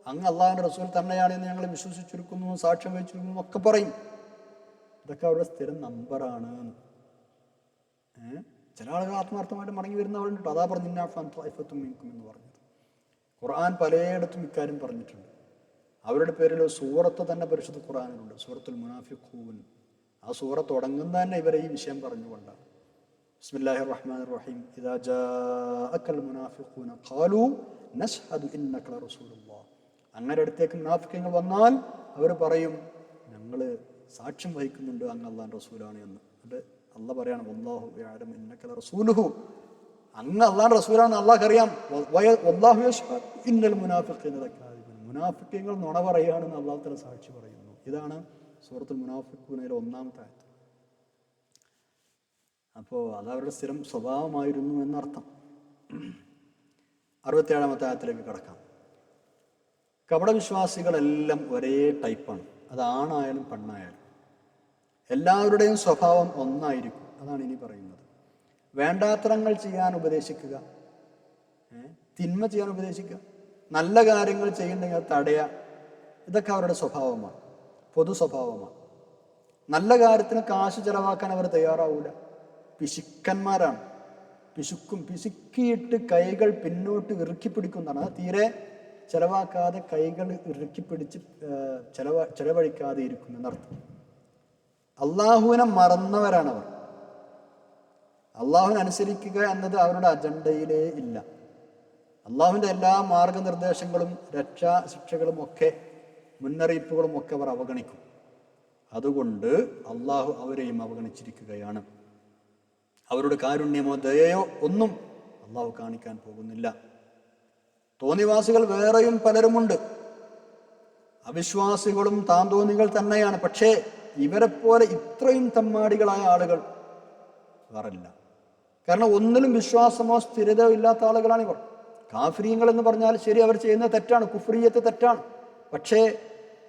അങ്ങ് അള്ളാഹുവിൻ്റെ റസൂൽ തന്നെയാണെന്ന് ഞങ്ങൾ വിശ്വസിച്ചിരിക്കുന്നു, സാക്ഷ്യം വഹിച്ചിരിക്കുന്നു ഒക്കെ പറയും. ഇതൊക്കെ അവരുടെ സ്ഥിരം നമ്പറാണ്. ചില ആളുകൾ ആത്മാർത്ഥമായിട്ട് മടങ്ങി വരുന്നവരുണ്ട്. അതാ പറഞ്ഞു എന്ന് പറഞ്ഞത്. ഖുർആൻ പലയിടത്തും ഇക്കാര്യം പറഞ്ഞിട്ടുണ്ട്. അവരുടെ പേരിൽ സൂറത്ത് തന്നെ പരിശുദ്ധ ഖുർആനിലുണ്ട്, സൂറത്തുൽ മുനാഫിഖൂൻ. ആ സൂറത്ത് തുടങ്ങുന്ന തന്നെ ഇവരെ ഈ വിഷയം പറഞ്ഞുകൊണ്ടാണ്. ബിസ്മില്ലാഹിർ റഹ്മാനിർ റഹീം. ഇദാ ജാഅക്കൽ മുനാഫിഖൂന ഖാലൂ നശ്ഹദു ഇന്നക ലറസൂലുള്ളാഹ്. അങ്ങനെ അടുത്തേക്ക് മുനാഫിഖീങ്ങൾ വന്നാൽ അവർ പറയും, ഞങ്ങൾ സാക്ഷ്യം വഹിക്കുന്നുണ്ട് അങ്ങ് അല്ലാഹുവിന്റെ റസൂലാണ് എന്ന്. എന്നിട്ട് അല്ലാഹ് പറയാണ്, വല്ലാഹു യഅലമു ഇന്നക ലറസൂലുഹു, അങ്ങ് അല്ലാഹുവിന്റെ റസൂലാണെന്ന് അല്ലാഹ്ക്ക് അറിയാം. വല്ലാഹു യശ്ഹദു ഇന്നൽ മുനാഫിഖീന ലകാദിബൂൻ, മുനാഫിഖീങ്ങൾ നുണ പറയുകയാണെന്ന് അല്ലാഹു തആല സാക്ഷി പറയുന്നു. ഇതാണ് സൂറത്തുൽ മുനാഫിഖൂനയിലെ ഒന്നാമത്തെ ആയത്ത്. അപ്പോൾ അതവരുടെ സ്ഥിരം സ്വഭാവമായിരുന്നു എന്നർത്ഥം. 67-ാമത്തെ ആയത്തിലേക്ക് കടക്കാം. കപടവിശ്വാസികളെല്ലാം ഒരേ ടൈപ്പാണ്. അതാണായാലും പെണ്ണായാലും എല്ലാവരുടെയും സ്വഭാവം ഒന്നായിരിക്കും. അതാണ് ഇനി പറയുന്നത്. വേണ്ടാത്തരങ്ങൾ ചെയ്യാൻ ഉപദേശിക്കുക, തിന്മ ചെയ്യാൻ ഉപദേശിക്കുക, നല്ല കാര്യങ്ങൾ ചെയ്യുന്നെങ്കിൽ തടയുക, ഇതൊക്കെ അവരുടെ സ്വഭാവമാണ്, പൊതു സ്വഭാവമാണ്. നല്ല കാര്യത്തിന് കാശ് ചെലവാക്കാൻ അവർ തയ്യാറാവൂല. പിശുക്കന്മാരാണ്. പിശുക്കിയിട്ട് കൈകൾ പിന്നോട്ട് ഇറുക്കി പിടിക്കുന്നതാണ്. അത് തീരെ ചെലവാക്കാതെ കൈകൾ ഇറുക്കി പിടിച്ച് ചെലവഴിക്കാതെ ഇരിക്കും എന്നർത്ഥം. അള്ളാഹുവിനെ മറന്നവരാണവർ. അള്ളാഹുവിനെ അനുസരിക്കുക എന്നത് അവരുടെ അജണ്ടയിലേ ഇല്ല. അള്ളാഹുവിൻ്റെ എല്ലാ മാർഗനിർദ്ദേശങ്ങളും രക്ഷാശിക്ഷകളും ഒക്കെ മുന്നറിയിപ്പുകളും ഒക്കെ അവർ അവഗണിക്കും. അതുകൊണ്ട് അള്ളാഹു അവരെയും അവഗണിച്ചിരിക്കുകയാണ്. അവരുടെ കാരുണ്യമോ ദയയോ ഒന്നും അള്ളാഹു കാണിക്കാൻ പോകുന്നില്ല. തോന്നിവാസികൾ വേറെയും പലരുമുണ്ട്. അവിശ്വാസികളും താന്തോന്നികൾ തന്നെയാണ്. പക്ഷേ ഇവരെപ്പോലെ ഇത്രയും തമ്മാടികളായ ആളുകൾ വേറില്ല. കാരണം ഒന്നിലും വിശ്വാസമോ സ്ഥിരതയോ ഇല്ലാത്ത ആളുകളാണിവർ. കാഫിരീങ്ങൾ എന്ന് പറഞ്ഞാൽ ശരി, അവർ ചെയ്യുന്നത് തെറ്റാണ്, കുഫ്രിയത്ത് തെറ്റാണ്. പക്ഷേ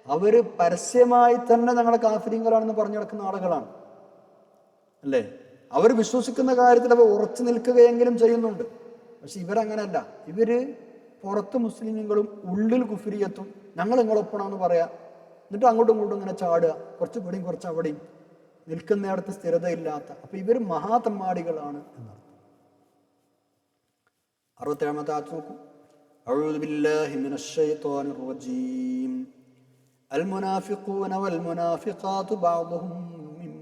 അവർ പരസ്യമായി തന്നെ ഞങ്ങളെ കാഫിരീങ്ങളാണെന്ന് പറഞ്ഞു നടക്കുന്ന ആളുകളാണ്, അല്ലേ? അവർ വിശ്വസിക്കുന്ന കാര്യത്തിൽ അവർ ഉറച്ചു നിൽക്കുകയെങ്കിലും ചെയ്യുന്നുണ്ട്. പക്ഷെ ഇവരങ്ങനെയല്ല. ഇവര് പുറത്ത് മുസ്ലിങ്ങളും ഉള്ളിൽ കുഫ്രിയത്തും ഞങ്ങൾ നിങ്ങളൊപ്പണമെന്ന് പറയാം. എന്നിട്ട് അങ്ങോട്ടും ഇങ്ങോട്ടും ഇങ്ങനെ ചാടുക, കുറച്ച് ഇവിടെയും കുറച്ച് അവിടെയും, നിൽക്കുന്നിടത്ത് സ്ഥിരതയില്ലാത്ത. അപ്പൊ ഇവർ മഹാതമ്മാടികളാണ് എന്നർത്ഥം. 67-ാമത്തെ ആയത്ത് നോക്കൂ. അഊദു ബില്ലാഹി മിനശ് ശൈത്വാനിർ റജീം. അൽ മുനാഫിഖൂന വൽ മുനാഫിഖാതു ബഅ്ദുഹും മിൻ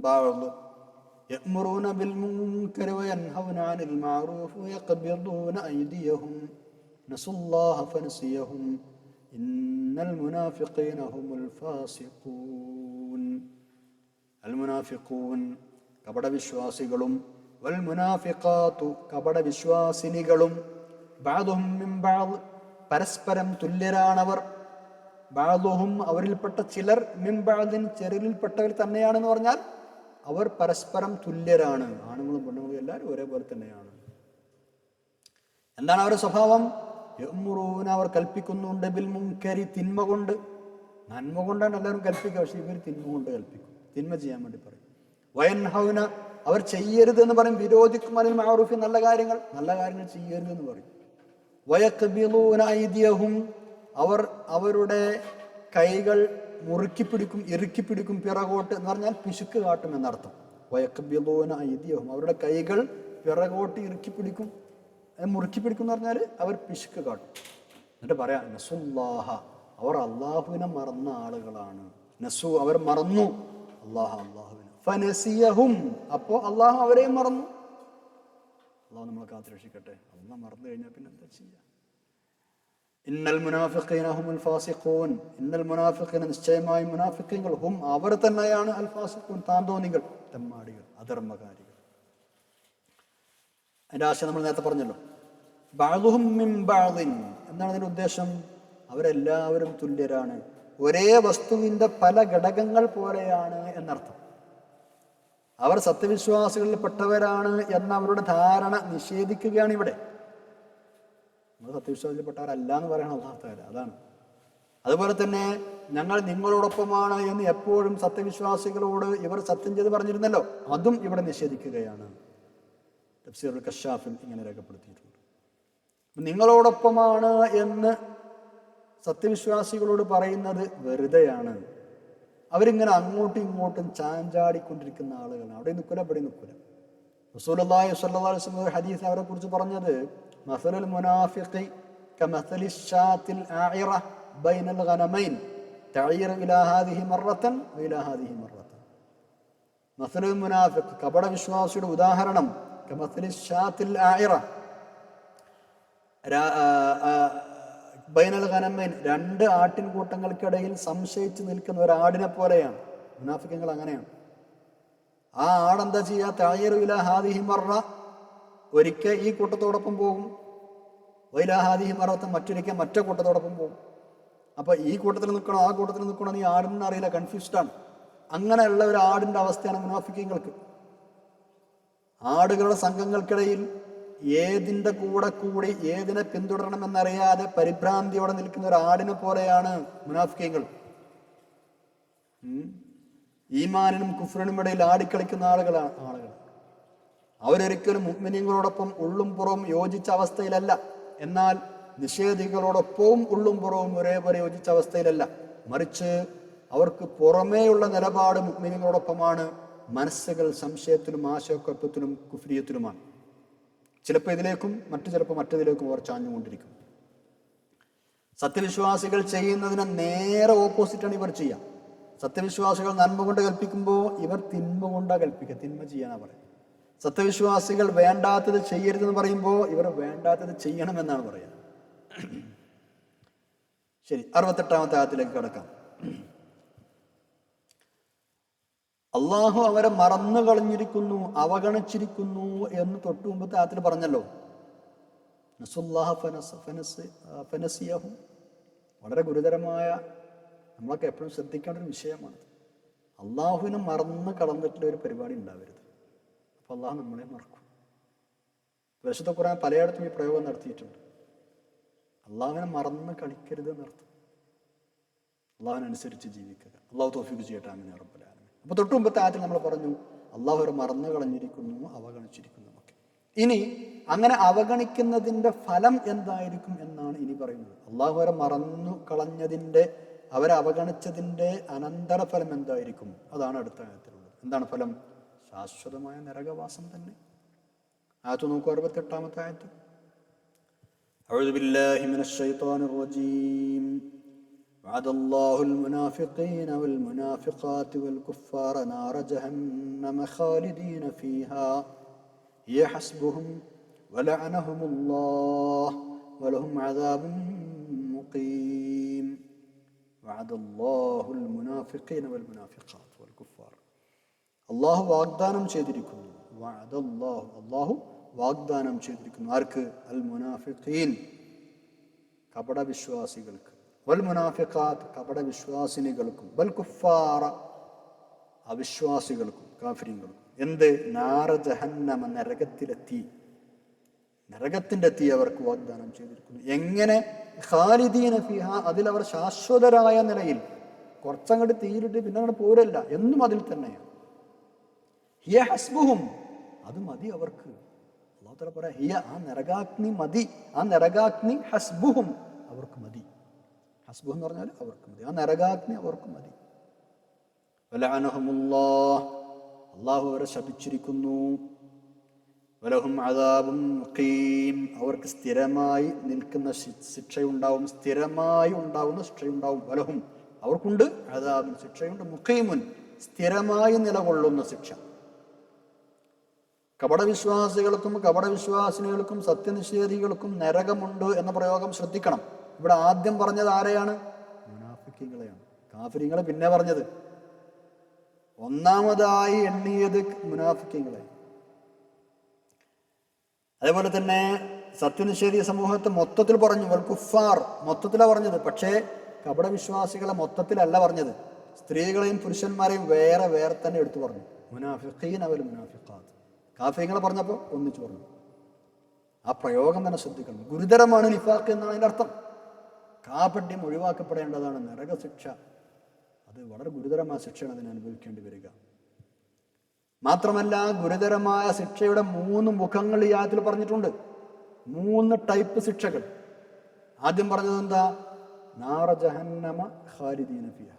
ബഅ്ദ് യഅ്മുറൂന ബിൽ മുൻകരി വയൻഹൗന അനിൽ മഅറൂഫ് വയഖ്ബിദൂന അയ്ദിയഹും നസുല്ലാഹ ഫനസിയഹും ഇന്നൽ മുനാഫിഖീന ഹുമുൽ ഫാസിഖൂൻ. അൽ മുനാഫിഖൂൻ കപടവിശ്വാസികളും വൽ മുനാഫിഖാതു കപടവിശ്വാസിനികളും ബഅ്ദുഹും മിൻ ബഅദ് പരസ്പരം തുല്യരാണവർ. ബഅ്ദുഹും അവരിൽപ്പെട്ട ചിലർ, മിൻ ബഅദിൻ ചിലരിൽപ്പെട്ടവർ തന്നെയാണെന്ന് പറഞ്ഞാൽ അവർ പരസ്പരം തുല്യരാണ്. ആണുങ്ങളും പെണ്ണുങ്ങളും എല്ലാവരും ഒരേപോലെ തന്നെയാണ്. എന്താണ് അവരുടെ സ്വഭാവം? യഅ്മുറൂന അവർ കൽപ്പിക്കുന്നുണ്ട്, ബിൽ മുൻകരി തിന്മ കൊണ്ട്. നന്മ കൊണ്ടാണ് എല്ലാവരും കൽപ്പിക്കുക, പക്ഷെ ഇവർ തിന്മ കൊണ്ട് കൽപ്പിക്കും, തിന്മ ചെയ്യാൻ വേണ്ടി പറയും. വയൻഹൗന അവർ ചെയ്യരുത് എന്ന് പറയും, വിരോധിക്കും. അനിൽ മഅറൂഫി നല്ല കാര്യങ്ങൾ ചെയ്യരുത് എന്ന് പറയും. വയഖ്ബിദൂന അയ്ദിയഹും അവർ അവരുടെ കൈകൾ മുറുക്കി പിടിക്കും, ഇറുക്കി പിടിക്കും, പിറകോട്ട് എന്ന് പറഞ്ഞാൽ പിശുക്ക് കാട്ടും എന്നർത്ഥം. വയഖ്ബിദൂന അയ്ദിയഹും അവരുടെ കൈകൾ പിറകോട്ട് ഇറുക്കി പിടിക്കും, മുറുക്കി പിടിക്കും എന്ന് പറഞ്ഞാൽ അവർ പിശുക്ക് കാട്ടും. എന്നിട്ട് പറയാം, നസുല്ലാഹ അവർ അള്ളാഹുവിനെ മറന്ന ആളുകളാണ്. നസു അവർ മറന്നു അള്ളാഹുവിനെ. ഫനസിയഹും അപ്പോൾ അള്ളാഹു അവരെയും മറന്നു. അള്ളാഹു നമ്മളെ കാത്തുരക്ഷിക്കട്ടെ. അള്ളാഹ് മറന്നു കഴിഞ്ഞാൽ പിന്നെ എന്താ ചെയ്യുക? ഇന്നൽ മുനാഫിഖീന ഹുമുൽ ഫാസിഖൂൻ. ഇന്നൽ മുനാഫിഖീന നിശ്ചയമായി മുനാഫിഖീങ്ങൾ ഹും അവർ തന്നെയാണ് അൽ ഫാസിഖൂൻ താന്തോന്നികൾ, തെമ്മാടികൾ, അധർമ്മകാരികൾ. അതിന്റെ ആശയം നമ്മൾ നേരത്തെ പറഞ്ഞല്ലോ. ബഅ്ദുഹും മിൻ ബഅദിൻ എന്താണ് അതിന്റെ ഉദ്ദേശം? അവരെല്ലാവരും തുല്യരാണ്, ഒരേ വസ്തുവിന്റെ പല ഘടകങ്ങൾ പോലെയാണ് എന്നർത്ഥം. അവർ സത്യവിശ്വാസികളിൽ പെട്ടവരാണ് എന്ന അവരുടെ ധാരണ നിഷേധിക്കുകയാണ് ഇവിടെ. നമ്മൾ സത്യവിശ്വാസിൽപ്പെട്ടവരല്ല എന്ന് പറയണം അല്ലാഹു തആല, അതാണ്. അതുപോലെ തന്നെ ഞങ്ങൾ നിങ്ങളോടൊപ്പമാണ് എന്ന് എപ്പോഴും സത്യവിശ്വാസികളോട് ഇവർ സത്യം ചെയ്ത് പറഞ്ഞിരുന്നല്ലോ, അതും ഇവിടെ നിഷേധിക്കുകയാണ്. തഫ്സീറുൽ കശ്ശാഫിൽ ഇങ്ങനെ രേഖപ്പെടുത്തിയിട്ടുണ്ട്. നിങ്ങളോടൊപ്പമാണ് എന്ന് സത്യവിശ്വാസികളോട് പറയുന്നത് വെറുതെയാണ്. അവരിങ്ങനെ അങ്ങോട്ടും ഇങ്ങോട്ടും ചാഞ്ചാടിക്കൊണ്ടിരിക്കുന്ന ആളുകളാണ്. അവിടെ നിൽക്കില്ല, ഇവിടെ നിൽക്കില്ല. റസൂലുള്ളാഹി സ്വല്ലല്ലാഹു അലൈഹി വസല്ലം ഒരു ഹദീസ് അവരെ കുറിച്ച് പറഞ്ഞത് മസലുൽ മുനാഫിഖി കമസലി ശാത്തിൽ ആഇറ ബൈനൽ ഗനമൈൻ തഈറു ഇലാ ഹാദിഹി മറത്തൻ വഇലാ ഹാദിഹി മറത്തൻ. മസലുൽ മുനാഫിഖ് കപട വിശ്വാസിയുടെ ഉദാഹരണം കമസലി ശാത്തിൽ ആഇറ ബൈനൽ ഗനമൈൻ രണ്ട് ആട്ടിൻകൂട്ടങ്ങൾക്കിടയിൽ സംശയിച്ച് നിൽക്കുന്ന ഒരു ആടിനെ പോലെയാണ്. മുനാഫിഖുകൾ അങ്ങനെയാണ്. ആ ആടെന്താ ചെയ്യുക? തഈറു ഇലാ ഹാദിഹി മറ, ഒരിക്കൽ ഈ കൂട്ടത്തോടൊപ്പം പോകും, വഇലാ ഹാദിഹി മറത്തൻ, മറ്റൊരിക്കൽ മറ്റേ കൂട്ടത്തോടൊപ്പം പോകും. അപ്പൊ ഈ കൂട്ടത്തിൽ നിൽക്കണോ ആ കൂട്ടത്തിൽ നിൽക്കണോ നീ ആടിനെ അറിയില്ല, കൺഫ്യൂസ്ഡാണ്. അങ്ങനെയുള്ള ഒരു ആടിന്റെ അവസ്ഥയാണ് മുനാഫിഖീങ്ങൾക്ക്. ആടുകളുടെ സംഘങ്ങൾക്കിടയിൽ ഏതിന്റെ കൂടെ കൂടി ഏതിനെ പിന്തുടരണമെന്നറിയാതെ പരിഭ്രാന്തിയോടെ നിൽക്കുന്ന ഒരു ആടിനെ പോലെയാണ് മുനാഫിഖീങ്ങൾ. ഈമാനിനും കുഫ്രിനും ഇടയിൽ ആടിക്കളിക്കുന്ന ആളുകളാണ്. അവരൊരിക്കലും മുഅ്മിനീങ്ങളോടൊപ്പം ഉള്ളും പുറവും യോജിച്ച അവസ്ഥയിലല്ല. എന്നാൽ നിഷേധികളോടൊപ്പവും ഉള്ളും പുറവും ഒരേപോലെ യോജിച്ച അവസ്ഥയിലല്ല. മറിച്ച് അവർക്ക് പുറമേയുള്ള നിലപാട് മുഅ്മിനീങ്ങളോടൊപ്പമാണ്. മനസ്സുകൾ സംശയത്തിലും ആശയക്കുഴപ്പത്തിലും കുഫ്രിയത്തിലുമാണ്. ചിലപ്പോൾ ഇതിലേക്കും ചിലപ്പോൾ മറ്റതിലേക്കും അവർ ചാഞ്ഞുകൊണ്ടിരിക്കും. സത്യവിശ്വാസികൾ ചെയ്യുന്നതിന് നേരെ ഓപ്പോസിറ്റാണ് ഇവർ ചെയ്യുക. സത്യവിശ്വാസികൾ നന്മ കൊണ്ട് കൽപ്പിക്കുമ്പോൾ ഇവർ തിന്മ കൊണ്ടാണ് കൽപ്പിക്കുക, തിന്മ ചെയ്യാനാ പറയുക. സത്യവിശ്വാസികൾ വേണ്ടാത്തത് ചെയ്യരുതെന്ന് പറയുമ്പോൾ ഇവർ വേണ്ടാത്തത് ചെയ്യണമെന്നാണ് പറയുക. ശരി, 68-ാമത്തെ ആയത്തിലേക്ക് കടക്കാം. അള്ളാഹു അവരെ മറന്നു കളഞ്ഞിരിക്കുന്നു, അവഗണിച്ചിരിക്കുന്നു എന്ന് തൊട്ടു മുമ്പത്തെ ആയത്തിൽ പറഞ്ഞല്ലോ. വളരെ ഗുരുതരമായ, നമ്മളൊക്കെ എപ്പോഴും ശ്രദ്ധിക്കേണ്ട ഒരു വിഷയമാണ്. അള്ളാഹുവിനെ മറന്ന് കളഞ്ഞിട്ടുള്ള ഒരു പരിപാടി ഉണ്ടാവരുത്. അപ്പൊ അള്ളാഹു നമ്മളെ മറക്കും. പരിശുദ്ധ ഖുർആൻ പലയിടത്തും ഈ പ്രയോഗം നടത്തിയിട്ടുണ്ട്. അള്ളാഹുവിനെ മറന്ന് കളിക്കരുത് എന്നർത്ഥം. അള്ളാഹുവിനനുസരിച്ച് ജീവിക്കുക. അള്ളാഹു തൗഫീഖ് ചെയ്യട്ടെ. ആമീൻ യാ റബ്ബൽ ആലമീൻ. അപ്പൊ തൊട്ടു മുമ്പത്തെ ആയത്തിൽ നമ്മൾ പറഞ്ഞു അള്ളാഹു അവരെ മറന്നു കളഞ്ഞിരിക്കുന്നു, അവഗണിച്ചിരിക്കുന്നു ഒക്കെ. ഇനി അങ്ങനെ അവഗണിക്കുന്നതിന്റെ ഫലം എന്തായിരിക്കും എന്നാണ് ഇനി പറയുന്നത്. അള്ളാഹു അവരെ മറന്നു കളഞ്ഞതിന്റെ, അവരെ അവഗണിച്ചതിന്റെ അനന്തരഫലം എന്തായിരിക്കും? അതാണ് അടുത്ത ആയത്തിലുള്ളത്. എന്താണ് ഫലം? ശാശ്വതമായ നരകവാസം തന്നെ. ആയത്ത് നോക്കൂ, 68-ാമത്തെ ആയത്ത്. അഊദു ബില്ലാഹി മിനശ് ശൈത്വാനിർ റജീം. وعد الله المنافقين والمنافقات والكفار نار جهنم خالدين فيها هي حسبهم ولعنهم الله ولهم عذاب مقيم. وعد الله المنافقين والمنافقات والكفار. അള്ളാഹു വാഗ്ദാനം ചെയ്തിരിക്കുന്നു. അള്ളാഹു വാഗ്ദാനം ചെയ്തിരിക്കുന്നു. ആർക്ക്? അൽ മുനാഫിഖീൻ, കപട വിശ്വാസികൾക്ക്. വൽ മുനാഫിഖാത്ത്, കപട വിശ്വാസിനികൾക്കും. വൽ കുഫാറ, അവിശ്വാസികൾക്കും, കാഫിരീങ്ങൾക്കും. എന്ത്? നാര ജഹന്നമ, നരകത്തിലെത്തി, നരകത്തിന്റെ തീ അവർക്ക് വാഗ്ദാനം ചെയ്തിരിക്കുന്നു. എങ്ങനെ? ഖാലിദീന ഫിഹ, അതിലവർ ശാശ്വതരായ നിലയിൽ. കുറച്ചങ്ങോട്ട് തീരിട്ട് പിന്നെ അങ്ങോട്ട് പോരല്ല, എന്നും അതിൽ തന്നെയാണ്. ഹിയ ഹസ്ബുഹും, അത് മതി അവർക്ക്. അല്ലാഹു തആല പറയാ, ഹിയ, ആ നരകാഗ്നി മതി, ആ നരകാഗ്നി ഹസ്ബുഹും, അവർക്ക് മതി. ഹസ്ബുഹ് എന്ന് പറഞ്ഞാൽ അവർക്ക് മതി, ആ നരകാഗ്നി അവർക്ക് മതി. വലഅനഹുമുല്ലാഹ്, അല്ലാഹു അവരെ ശപിച്ചിരിക്കുന്നു. വലഹും അദാബും മുഖീം, അവർക്ക് സ്ഥിരമായി നിൽക്കുന്ന ശിക്ഷയുണ്ടാവും, സ്ഥിരമായി ഉണ്ടാവുന്ന ശിക്ഷയുണ്ടാവും. വലഹും, അവർക്കുണ്ട്, അദാബും, ശിക്ഷയുണ്ട്, മുഖീമുൻ, സ്ഥിരമായി നിലകൊള്ളുന്ന ശിക്ഷ. കപടവിശ്വാസികൾക്കും കപടവിശ്വാസിനികൾക്കും സത്യനിഷേധികൾക്കും നരകമുണ്ട് എന്ന പ്രയോഗം ശ്രദ്ധിക്കണം. ഇവിടെ ആദ്യം പറഞ്ഞത് ആരെയാണ്? മുനാഫിക്കുകളെയാണ്. കാഫിരീങ്ങളെ പിന്നെ പറഞ്ഞത്. ഒന്നാമതായി എണ്ണിയത് മുനാഫിക്കുകളെ. അതേപോലെ തന്നെ സത്യനിഷേധി സമൂഹത്തെ മൊത്തത്തിൽ പറഞ്ഞു. വൽ കുഫാർ മൊത്തത്തിലാണ് പറഞ്ഞത്. പക്ഷേ കപടവിശ്വാസികളെ മൊത്തത്തിലല്ല പറഞ്ഞത്. സ്ത്രീകളെയും പുരുഷന്മാരെയും വേറെ വേറെ തന്നെ എടുത്തു പറഞ്ഞു. മുനാഫിഖീൻ അവൽ മുനാഫിഖാത്ത്, കാഫിരീങ്ങളെ പറഞ്ഞപ്പോൾ ഒന്നിച്ചു പറഞ്ഞു. ആ പ്രയോഗം തന്നെ ശ്രദ്ധിക്കണം. ഗുരുതരമാണ് നിഫാഖ് എന്നാണ് അതിൻ്റെ അർത്ഥം. കാപട്യം ഒഴിവാക്കപ്പെടേണ്ടതാണ്. നരകശിക്ഷ അത് വളരെ ഗുരുതരമായ ശിക്ഷയാണ് അതിന് അനുഭവിക്കേണ്ടി വരിക. മാത്രമല്ല, ഗുരുതരമായ ശിക്ഷയുടെ 3 മുഖങ്ങൾ ഈ ആയത്തിൽ പറഞ്ഞിട്ടുണ്ട്. 3 ടൈപ്പ് ശിക്ഷകൾ. ആദ്യം പറഞ്ഞത് എന്താ? നാറ ജഹന്നമ ഖാലിദീന ഫിഹ,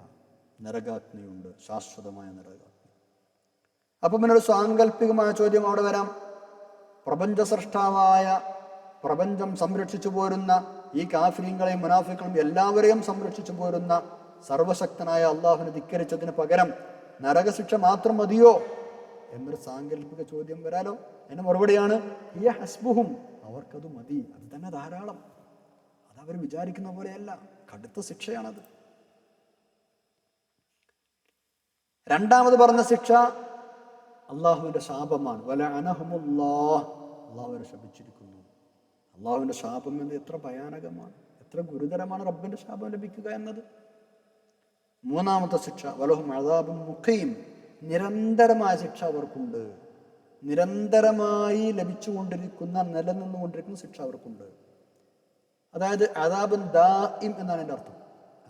നരകാഗ്നിയുണ്ട്, ശാശ്വതമായ നരകാഗ്നി. അപ്പം പിന്നെ ഒരു സാങ്കല്പികമായ ചോദ്യം അവിടെ വരാം. പ്രപഞ്ച സൃഷ്ടാവായ, പ്രപഞ്ചം സംരക്ഷിച്ചു പോരുന്ന, ഈ കാഫിരീങ്ങളെയും മുനാഫിക്കളെയും എല്ലാവരെയും സംരക്ഷിച്ചു പോരുന്ന സർവശക്തനായ അള്ളാഹുവിനെ ധിക്കരിച്ചതിന് പകരം നരകശിക്ഷ മാത്രം മതിയോ എന്നൊരു സാങ്കല്പിക ചോദ്യം വരാലോ. അതിന് മറുപടിയാണ് ഈ ഹസ്ബുഹും, അവർക്കത് മതി, അത് തന്നെ ധാരാളം. അതവർ വിചാരിക്കുന്ന പോലെയല്ല, കടുത്ത ശിക്ഷയാണത്. രണ്ടാമത് പറഞ്ഞ ശിക്ഷ അള്ളാഹുവിന്റെ ശാപമാണ്. വലഅനഹുമുല്ലാഹ്, അള്ളാഹു അവരെ ശപിച്ചിരിക്കുന്നു. അള്ളാഹുവിന്റെ ശാപം എന്നത് എത്ര ഭയാനകമാണ്, എത്ര ഗുരുതരമാണ് റബ്ബിന്റെ ശാപം ലഭിക്കുക എന്നത്. മൂന്നാമത്തെ ശിക്ഷ വലഹും അദാബുൻ മുഖീം, നിരന്തരമായ ശിക്ഷ അവർക്കുണ്ട്. നിരന്തരമായി ലഭിച്ചുകൊണ്ടിരിക്കുന്ന, നിലനിന്നുകൊണ്ടിരിക്കുന്ന ശിക്ഷ അവർക്കുണ്ട്. അതായത് അദാബുൻ ദാഇം എന്നാണ് എൻ്റെ അർത്ഥം.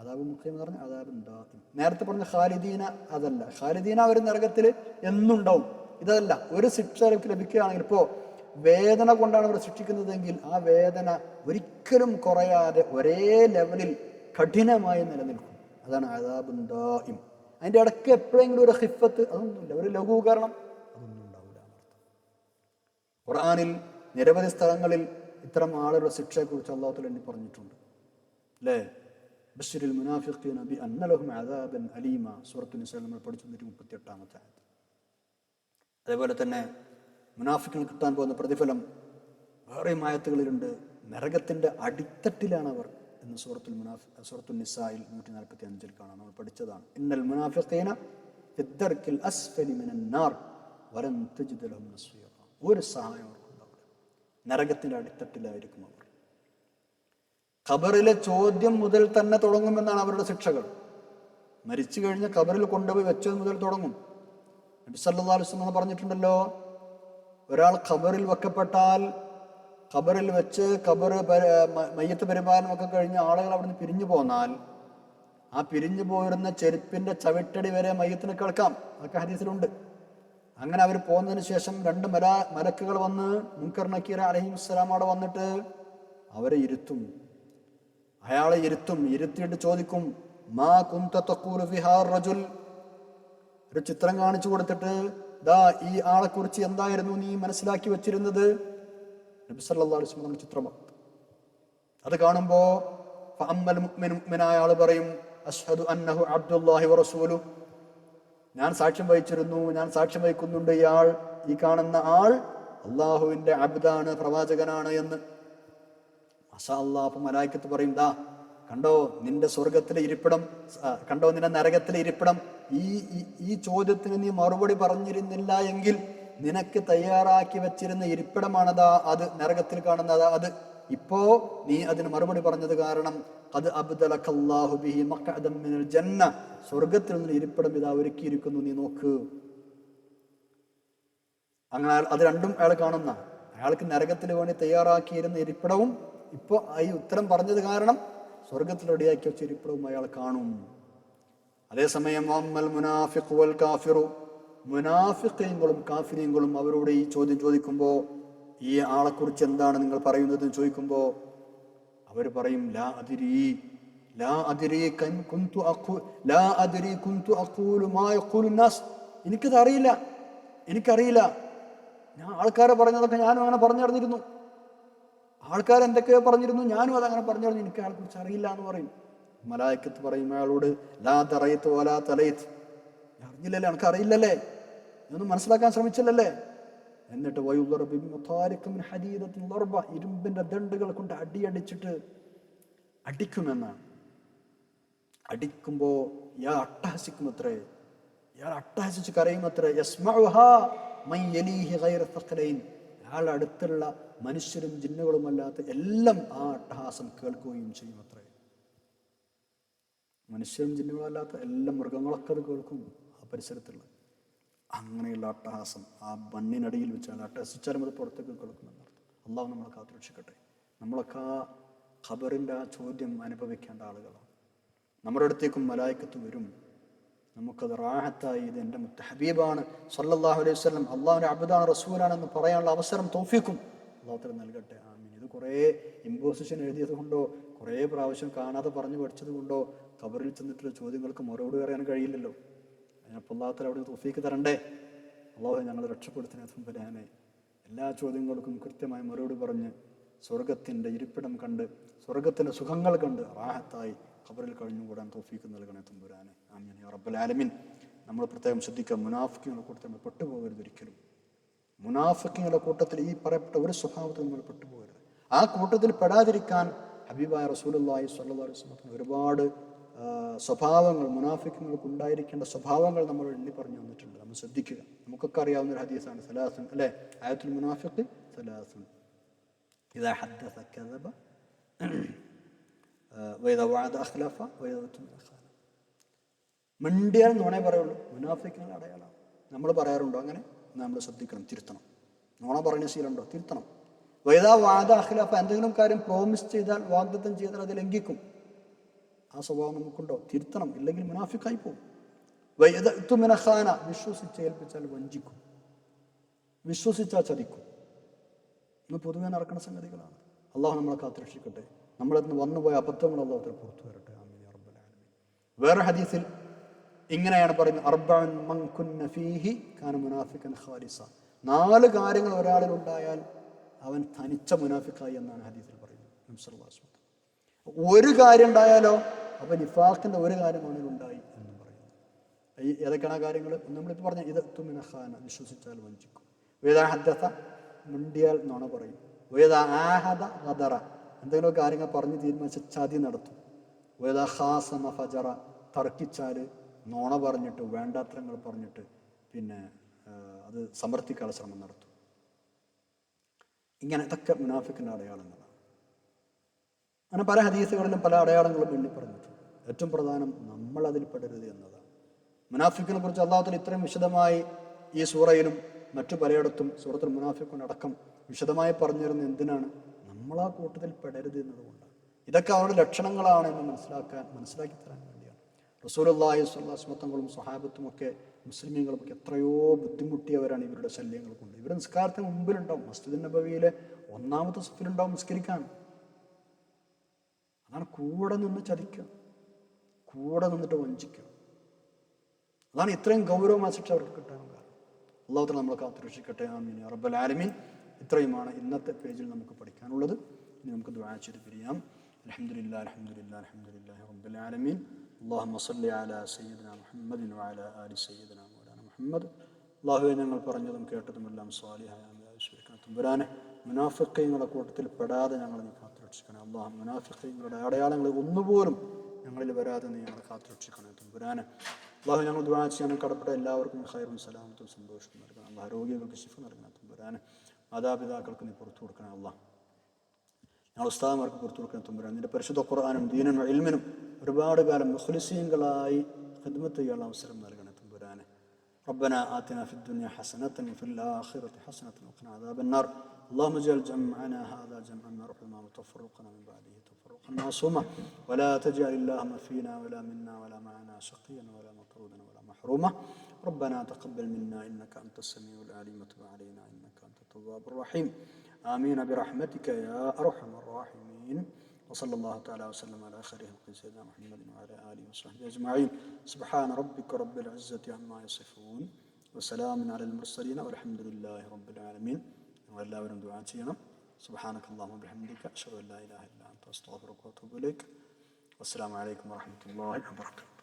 അദാബ് മുഖീം എന്ന് പറഞ്ഞാൽ അദാബുൻ ദാഇം. നേരത്തെ പറഞ്ഞ ഖാലിദീന അതല്ല. ഖാലിദീന അവർ നരകത്തിൽ എന്നുണ്ടാവും. ഇതല്ല, ഒരു ശിക്ഷ ലഭിക്കുകയാണെങ്കിൽ, ഇപ്പോൾ വേദന കൊണ്ടാണ് അവർ ശിക്ഷിക്കുന്നതെങ്കിൽ ആ വേദന ഒരിക്കലും കുറയാതെ ഒരേ ലെവലിൽ കഠിനമായി നിലനിൽക്കും. അതാണ് അദാബുൻ ദാഇം. അതിൻ്റെ ഇടയ്ക്ക് എപ്പോഴെങ്കിലും ഒരു ഖിഫത്ത്, അതൊന്നുമില്ല, ഒരു ലഘൂകരണം, അതൊന്നും ഉണ്ടാവില്ല. ഖുർആനിൽ നിരവധി സ്ഥലങ്ങളിൽ ഇത്തരം ആളുകളുടെ ശിക്ഷയെക്കുറിച്ച് അല്ലാഹു തആല എണ്ണി പറഞ്ഞിട്ടുണ്ട്, അല്ലേ? ബശ്ശിരിൽ മുനാഫിഖീന ബിഅന്ന ലഹും അദാബൻ അലീമ, സൂറത്തുൻ നിസാ നമ്മൾ പഠിച്ചു 138-ാമത്തെ ആയത്ത്. അതേപോലെ തന്നെ മുനാഫിക്കിന് കിട്ടാൻ പോകുന്ന പ്രതിഫലം വേറെയും ആയത്തുകളിലുണ്ട്. നരകത്തിന്റെ അടിത്തട്ടിലാണ് അവർ എന്ന് സൂറത്തുൻ നിസായിൽ 145-ൽ കാണാം. നമ്മൾ പഠിച്ചതാണ്. ഇന്നൽ മുനാഫിഖീന ഫിദ്ദർക്കിൽ അസ്ഫലി മിനൻ നാർ വലൻ തജിദ ലഹും നസ്വീറ. ഒരു സഹായം അവർക്കുണ്ടാവില്ല, നരകത്തിന്റെ അടിത്തട്ടിലായിരിക്കും അവർ. ഖബറിലെ ചോദ്യം മുതൽ തന്നെ തുടങ്ങുമെന്നാണ് അവരുടെ ശിക്ഷകൾ. മരിച്ചു കഴിഞ്ഞ് ഖബറിൽ കൊണ്ടുപോയി വെച്ചത് മുതൽ തുടങ്ങും. നബി സല്ലല്ലാഹു അലൈഹി വസല്ലം പറഞ്ഞിട്ടുണ്ടല്ലോ, ഒരാൾ ഖബറിൽ വെക്കപ്പെട്ടാൽ, ഖബറിൽ വെച്ച് മയ്യത്ത് പരിപാലനമൊക്കെ കഴിഞ്ഞ് ആളുകൾ അവിടുന്ന് പിരിഞ്ഞു പോന്നാൽ, ആ പിരിഞ്ഞു പോരുന്ന ചെരുപ്പിന്റെ ചവിട്ടടി വരെ മയ്യത്തിന് കേൾക്കാം. അതൊക്കെ ഹദീസിലുണ്ട്. അങ്ങനെ അവർ പോകുന്നതിന് ശേഷം 2 മലക്കുകൾ വന്ന് മുൻകർ നക്കീർ അലൈഹിസ്സലാം അവിടെ വന്നിട്ട് അവരെ ഇരുത്തും. അയാളെ ഇരുത്തിയിട്ട് ചോദിക്കും, മാ കുന്ത തഖൂലു ഫി ഹാദ റജുൽ. ഒരു ചിത്രം കാണിച്ചു കൊടുത്തിട്ട്, ദാ ഈ ആളെ കുറിച്ച് എന്തായിരുന്നു നീ മനസ്സിലാക്കി വെച്ചിരുന്നത്? നബി സല്ലല്ലാഹു അലൈഹി വസല്ലം ചിത്രമാണ്. അത് കാണുമ്പോ ഫഅമ്മൽ മുഅ്മിനായ ആള് പറയും, അശ്ഹദു അന്നഹു അബ്ദുല്ലാഹി വറസൂലു, ഞാൻ സാക്ഷ്യം വഹിച്ചിരുന്നു, ഞാൻ സാക്ഷ്യം വഹിക്കുന്നുണ്ട്, ഇയാൾ, ഈ കാണുന്ന ആൾ അള്ളാഹുവിന്റെ അബ്ദാണ്, പ്രവാചകനാണ് എന്ന്. മാഷാ അല്ലാഹ്. അപ്പൊ മലായിക്കത്ത് പറയും, ദാ കണ്ടോ നിന്റെ സ്വർഗത്തിലെ ഇരിപ്പിടം, കണ്ടോ നിന്റെ നരകത്തിലെ ഇരിപ്പിടം. ഈ ചോദ്യത്തിന് നീ മറുപടി പറഞ്ഞിരുന്നില്ല എങ്കിൽ നിനക്ക് തയ്യാറാക്കി വെച്ചിരുന്ന ഇരിപ്പിടമാണതാ അത്, നരകത്തിൽ കാണുന്നതാ അത്. ഇപ്പോ നീ അതിന് മറുപടി പറഞ്ഞത് കാരണം ഖദ് അബ്ദലകല്ലാഹു ബിഹി മഖഅദൻ മിനൽ ജന്ന, സ്വർഗത്തിൽ നിന്ന് ഇരിപ്പിടം ഇതാ ഒരുക്കിയിരിക്കുന്നു, നീ നോക്ക്. അങ്ങനെ അത് രണ്ടും അയാൾ കാണുന്ന, അയാൾക്ക് നരകത്തിൽ വേണ്ടി തയ്യാറാക്കിയിരുന്ന ഇരിപ്പിടവും ഇപ്പോ ഈ ഉത്തരം പറഞ്ഞത് കാരണം സ്വർഗത്തിൽ റെഡിയാക്കി വെച്ച ഇരിപ്പിടവും അയാൾ കാണും. അതേസമയം വമ്മൽ മുനാഫിഖു വൽ കാഫിറു, മുനാഫിഖീങ്ങളും കാഫിരീങ്ങളും അവരോട് ഈ ചോദ്യം ചോദിക്കുമ്പോ, ഈ ആളെക്കുറിച്ച് എന്താണ് നിങ്ങൾ പറയുന്നത് ചോദിക്കുമ്പോ അവർ പറയും, ലാ അദ്രി കുന്തു അഖൂലു മാ യഖൂലു നാസ്, എനിക്കറിയില്ല. ഞാൻ ആൾക്കാരെ പറഞ്ഞതൊക്കെ ഞാനും അങ്ങനെ പറഞ്ഞറിഞ്ഞിരുന്നു. ആൾക്കാരെന്തൊക്കെയോ പറഞ്ഞിരുന്നു, ഞാനും അതങ്ങനെ പറഞ്ഞറിഞ്ഞു. എനിക്ക് ആളെ കുറിച്ച് അറിയില്ല എന്ന് പറയും. മലായിക്കത്ത് പറയും അയാളോട്, ലാ തറൈതു വലാ തലൈത്, അറിഞ്ഞില്ലല്ലേ, എനിക്ക് അറിയില്ലല്ലേ, ഇതൊന്നും മനസ്സിലാക്കാൻ ശ്രമിച്ചില്ലല്ലേ. എന്നിട്ട് ഇരുമ്പിന്റെ ദണ്ടുകൾ കൊണ്ട് അടിയടിച്ചിട്ട് അടിക്കുമെന്നാണ്. അടിക്കുമ്പോ ഇയാൾ അട്ടഹസിക്കുമത്രേ, ഇയാൾ അട്ടഹസിച്ച് കരയുമത്രേ. അയാൾ അടുത്തുള്ള മനുഷ്യരും ജിന്നുകളുമല്ലാത്ത എല്ലാം ആ അട്ടഹാസം കേൾക്കുകയും ചെയ്യുമത്രേ. മനുഷ്യരും ജിന്നുകളും അല്ലാത്ത എല്ലാ മൃഗങ്ങളൊക്കെ അത് കേൾക്കും ആ പരിസരത്തുള്ള. അങ്ങനെയുള്ള അട്ടഹാസം ആ മണ്ണിനടിയിൽ വെച്ചാൽ അട്ടഹസിച്ചാലും അത് പുറത്തേക്ക് കേൾക്കുമെന്നർത്ഥം. അള്ളാഹു നമ്മളെ കാത്തുരക്ഷിക്കട്ടെ. നമ്മളൊക്കെ ആ ഖബറിൻ്റെ ആ ചോദ്യം അനുഭവിക്കേണ്ട ആളുകളാണ്. നമ്മുടെ അടുത്തേക്കും മലായിക്കത്ത് വരും. നമുക്കത് റാഹത്തായി, ഇത് എൻ്റെ ഹബീബാണ് സല്ലല്ലാഹു അലൈഹി വസല്ലം, അള്ളാഹുവിൻ്റെ അബ്ദാണ്, റസൂലാണെന്ന് പറയാനുള്ള അവസരം തൗഫീഖും അള്ളാഹു തആല നൽകട്ടെ. ആമീൻ. ഇത് കുറേ ഇമ്പോസിഷൻ എഴുതിയത് കൊണ്ടോ കുറേ പ്രാവശ്യം കാണാതെ പറഞ്ഞു പഠിച്ചത് കൊണ്ടോ ഖബറിൽ ചെന്നിട്ടുള്ള ചോദ്യങ്ങൾക്ക് മറുപടി പറയാൻ കഴിയില്ലല്ലോ. അതിനപ്പോൾ അള്ളാഹു തആല അവിടെ തൗഫീഖ് തരണ്ടേ. അള്ളാഹു ഞങ്ങളെ രക്ഷപ്പെടുത്തുന്ന തമ്പുരാനെ എല്ലാ ചോദ്യങ്ങൾക്കും കൃത്യമായി മറുപടി പറഞ്ഞ് സ്വർഗത്തിൻ്റെ ഇരിപ്പിടം കണ്ട് സ്വർഗത്തിൻ്റെ സുഖങ്ങൾ കണ്ട് റാഹത്തായി ഖബറിൽ കഴിഞ്ഞുകൂടാൻ തൗഫീഖ് നൽകണേ തമ്പുരാനെ. ആമീൻ യാ റബ്ബൽ ആലമീൻ. നമ്മൾ പ്രത്യേകം ശ്രദ്ധിക്കുക, മുനാഫിക്കുകളുടെ കൂട്ടത്തിൽ നമ്മൾ പെട്ടുപോകരുത് ഒരിക്കലും. മുനാഫിക്കുകളുടെ കൂട്ടത്തിൽ ഈ പറയപ്പെട്ട ഒരു സ്വഭാവത്തിൽ നമ്മൾ പെട്ടുപോകരുത്. ആ കൂട്ടത്തിൽ പെടാതിരിക്കാൻ ഹബീബായ റസൂലുള്ളാഹി സ്വല്ലല്ലാഹു അലൈഹി വസല്ലം ഒരുപാട് സ്വഭാവങ്ങൾ, മുനാഫിക്കുകൾക്ക് ഉണ്ടായിരിക്കേണ്ട സ്വഭാവങ്ങൾ നമ്മൾ എണ്ണി പറഞ്ഞു വന്നിട്ടുണ്ട്. നമ്മൾ ശ്രദ്ധിക്കുക. നമുക്കൊക്കെ അറിയാവുന്ന ഒരു ഹദീസാണ് സലാസുൻ, അല്ലേ? ആയത്തുൽ മുനാഫിഖ് സലാസുൻ ഇദാ ഹദ്ദസ കദബ വഇദാ വഅദ അഖ്ലഫ വഇദാ ഉത്മിന ഖാന. മിണ്ടിയാൽ നുണേ പറയുള്ളൂ. മുനാഫിക്കുകളുടെ അടയാളമാണ്. നമ്മൾ പറയാറുണ്ടോ അങ്ങനെ? നമ്മൾ ശ്രദ്ധിക്കണം, തിരുത്തണം. നുണ പറയുന്ന ശീലമുണ്ടോ? തിരുത്തണം. വഇദാ വഅദ അഖ്ലഫ, എന്തെങ്കിലും കാര്യം പ്രോമിസ് ചെയ്താൽ, വാഗ്ദത്തം ചെയ്താൽ അത് ലംഘിക്കും. ആ സ്വഭാവം നമുക്കുണ്ടോ? തിരുത്തണം, ഇല്ലെങ്കിൽ മുനാഫിക്കായി പോകും. വഇദാ ഉത്മിന ഖാന, വിശ്വസിച്ചേൽപ്പിച്ചാൽ വഞ്ചിക്കും, വിശ്വസിച്ചാൽ ചതിക്കും. ഇന്ന് പൊതുവെ നടക്കുന്ന സംഗതികളാണ്. അള്ളാഹു നമ്മളെ കാത്തുരക്ഷിക്കട്ടെ. നമ്മളെന്ന് വന്നുപോയ അബദ്ധങ്ങൾ അള്ളാഹു പുറത്തു വരട്ടെ. ആമീൻ യാ റബ്ബൽ ആലമീൻ. വേറെ ഹദീസിൽ ഇങ്ങനെയാണ് പറയുന്നത്, അർബഅൻ മൻ കുന്ന ഫീഹി കാന മുനാഫിഖൻ ഖാലിസ. 4 കാര്യങ്ങൾ ഒരാളിൽ ഉണ്ടായാൽ അവൻ തനിച്ച മുനാഫിക്കായി എന്നാണ് ഹദീസിൽ പറയുന്നത്. നബി സല്ലല്ലാഹു അലൈഹി വസല്ലം. ഒരു കാര്യം ഉണ്ടായാലോ അപ്പോൾ നിഫാഖിന്റെ ഒരു കാര്യമാണ് ഉണ്ടായി എന്ന് പറയുന്നത്. ഏതൊക്കെയാണ് ആ കാര്യങ്ങൾ? നമ്മളിപ്പോൾ പറഞ്ഞ ഇത് തുമിന ഖാന, വിശ്വസിച്ചാൽ വഞ്ചിക്കും. വേദാ ഹദ്ദസ, മുണ്ടിയാൽ നുണ പറയും. വേദാ ആഹദ ഗദറ, എന്തെങ്കിലും കാര്യങ്ങൾ പറഞ്ഞ് തീരുമാനിച്ച ചതി നടത്തും. വേദാ ഖാസമ ഫജറ, തർക്കിച്ചാൽ നുണ പറഞ്ഞിട്ട് വേണ്ടാത്തരങ്ങൾ പറഞ്ഞിട്ട് പിന്നെ അത് സമർത്ഥിക്കാനുള്ള ശ്രമം നടത്തും. ഇങ്ങനെ ഇതൊക്കെ മുനാഫിക്കിന്റെ അടയാളങ്ങളാണ്. അങ്ങനെ പല ഹദീസുകളിലും പല അടയാളങ്ങളും എണ്ണി പറഞ്ഞിട്ടുണ്ട്. ഏറ്റവും പ്രധാനം നമ്മൾ അതിൽ പെടരുത് എന്നതാണ്. മുനാഫിക്കിനെ കുറിച്ച് അല്ലാഹു തആല ഇത്രയും വിശദമായി ഈ സൂറയിലും മറ്റു പലയിടത്തും സൂറത്തുൽ മുനാഫിഖൂൻ അടക്കം വിശദമായി പറഞ്ഞിരുന്ന എന്തിനാണ്? നമ്മൾ ആ കൂട്ടത്തിൽ പെടരുത് എന്നതുകൊണ്ടാണ്. ഇതൊക്കെ അവരുടെ ലക്ഷണങ്ങളാണ് എന്ന് മനസ്സിലാക്കി തരാൻ വേണ്ടിയാണ്. റസൂലുള്ളാഹി സ്വല്ലല്ലാഹു അലൈഹി വസല്ലം സ്വഹാബത്തും ഒക്കെ മുസ്ലിമീങ്ങളും ഒക്കെ എത്രയോ ബുദ്ധിമുട്ടിയവരാണ് ഇവരുടെ ശല്യങ്ങൾ കൊണ്ട്. ഇവർ നിസ്കാരത്തിന് മുമ്പിലുണ്ടാവും, മസ്ജിദുൻ നബവിയിലെ 1-ാമത്തെ സഫിലുണ്ടാവും നിസ്കരിക്കാൻ. അതാണ് കൂടെ നിന്ന് ചതിക്കുക, കൂടെ നിന്നിട്ട് വഞ്ചിക്കുക. അതാണ് ഇത്രയും ഗൗരവമായ ശിക്ഷ അവർക്ക് കിട്ടാനും കാരണം. അല്ലാഹു തആല നമ്മളെ കാത്തുരക്ഷിക്കട്ടെ. ആമീൻ യാ റബ്ബൽ ആലമീൻ. ഇത്രയുമാണ് ഇന്നത്തെ പേജിൽ നമുക്ക് പഠിക്കാനുള്ളത്. ഇനി നമുക്ക് ദുആ ചെയ്ത് പിരിയാം. അൽഹംദുലില്ലാഹി റബ്ബിൽ ആലമീൻ. അല്ലാഹുമ്മ സ്വല്ലി അലാ സയ്യിദിനാ മുഹമ്മദിൻ വഅലാ ആലി സയ്യിദിനാ മൗലാനാ മുഹമ്മദ്. അല്ലാഹുവേ, ഞങ്ങൾ പറഞ്ഞതും കേട്ടതുമെല്ലാം സ്വാലിഹായ തമ്പുരാനെ, മുനാഫിഖീങ്ങളുടെ കൂട്ടത്തിൽ പെടാതെ ഞങ്ങളെ നീ കാത്തുരക്ഷിക്കണേ. അല്ലാഹു മുനാഫിഖീങ്ങളുടെ അടയാളങ്ങൾ ഒന്നുപോലും ഞങ്ങളിൽ വരാതെ നീ ഞങ്ങളെ കാത്തുരക്ഷിക്കണേ തമ്പുരാനെ. അല്ലാഹു, ഞങ്ങൾ ദുആ ചെയ്യാൻ കടപ്പെട്ട എല്ലാവർക്കും ഖൈറും സലാമത്തും സന്തോഷവും നൽകണം. അല്ലാഹു, രോഗികൾക്ക് ശിഫ നൽകണം തമ്പുരാനെ. മാതാപിതാക്കൾക്ക് നീ പുറത്തു കൊടുക്കണേ. അല്ലാഹു, ഞങ്ങൾ ഉസ്താദന്മാർക്ക് പുറത്തു കൊടുക്കണം തമ്പുരാൻ. നിന്റെ പരിശുദ്ധ ഖുർആനും ദീനും ഇൽമിനും ഒരുപാട് കാലം മുഖ്ലിസീങ്ങളായി ഖിദ്മത്ത് ചെയ്യാനുള്ള അവസരം നൽകണേ തമ്പുരാനെ. ربنا آتنا في الدنيا حسنة وفي الآخرة حسنة وقنا عذاب النار. اللهم اجعل جمعنا هذا جمعا مرحوما وتفرقنا من بعده تفرقا معصوما ولا تجعل اللهم فينا ولا منا ولا معنا شقيا ولا مطرودا ولا محروما. ربنا تقبل منا إنك أنت السميع العليم وتب علينا إنك أنت التواب الرحيم. آمين برحمتك يا أرحم الراحمين. وصلى الله تعالى وسلم على خير خلق سيدنا محمد وعلى آله وصحبه أجمعين. سبحان ربك رب العزة عما يصفون وسلام على المرسلين والحمد لله رب العالمين. എല്ലാവരും ദുആ ചെയ്യണം. സുബ്ഹാനക അല്ലാഹുമ്മ ബിഹംദിക അശ്ഹദു അൻ ലാ ഇലാഹ ഇല്ല അൻത അസ്തഗ്ഫിറുക വഅതൂബു ഇലൈക്. വസ്സലാമു അലൈക്കും വറഹ്മത്തുള്ളാഹി വബറകാതുഹു.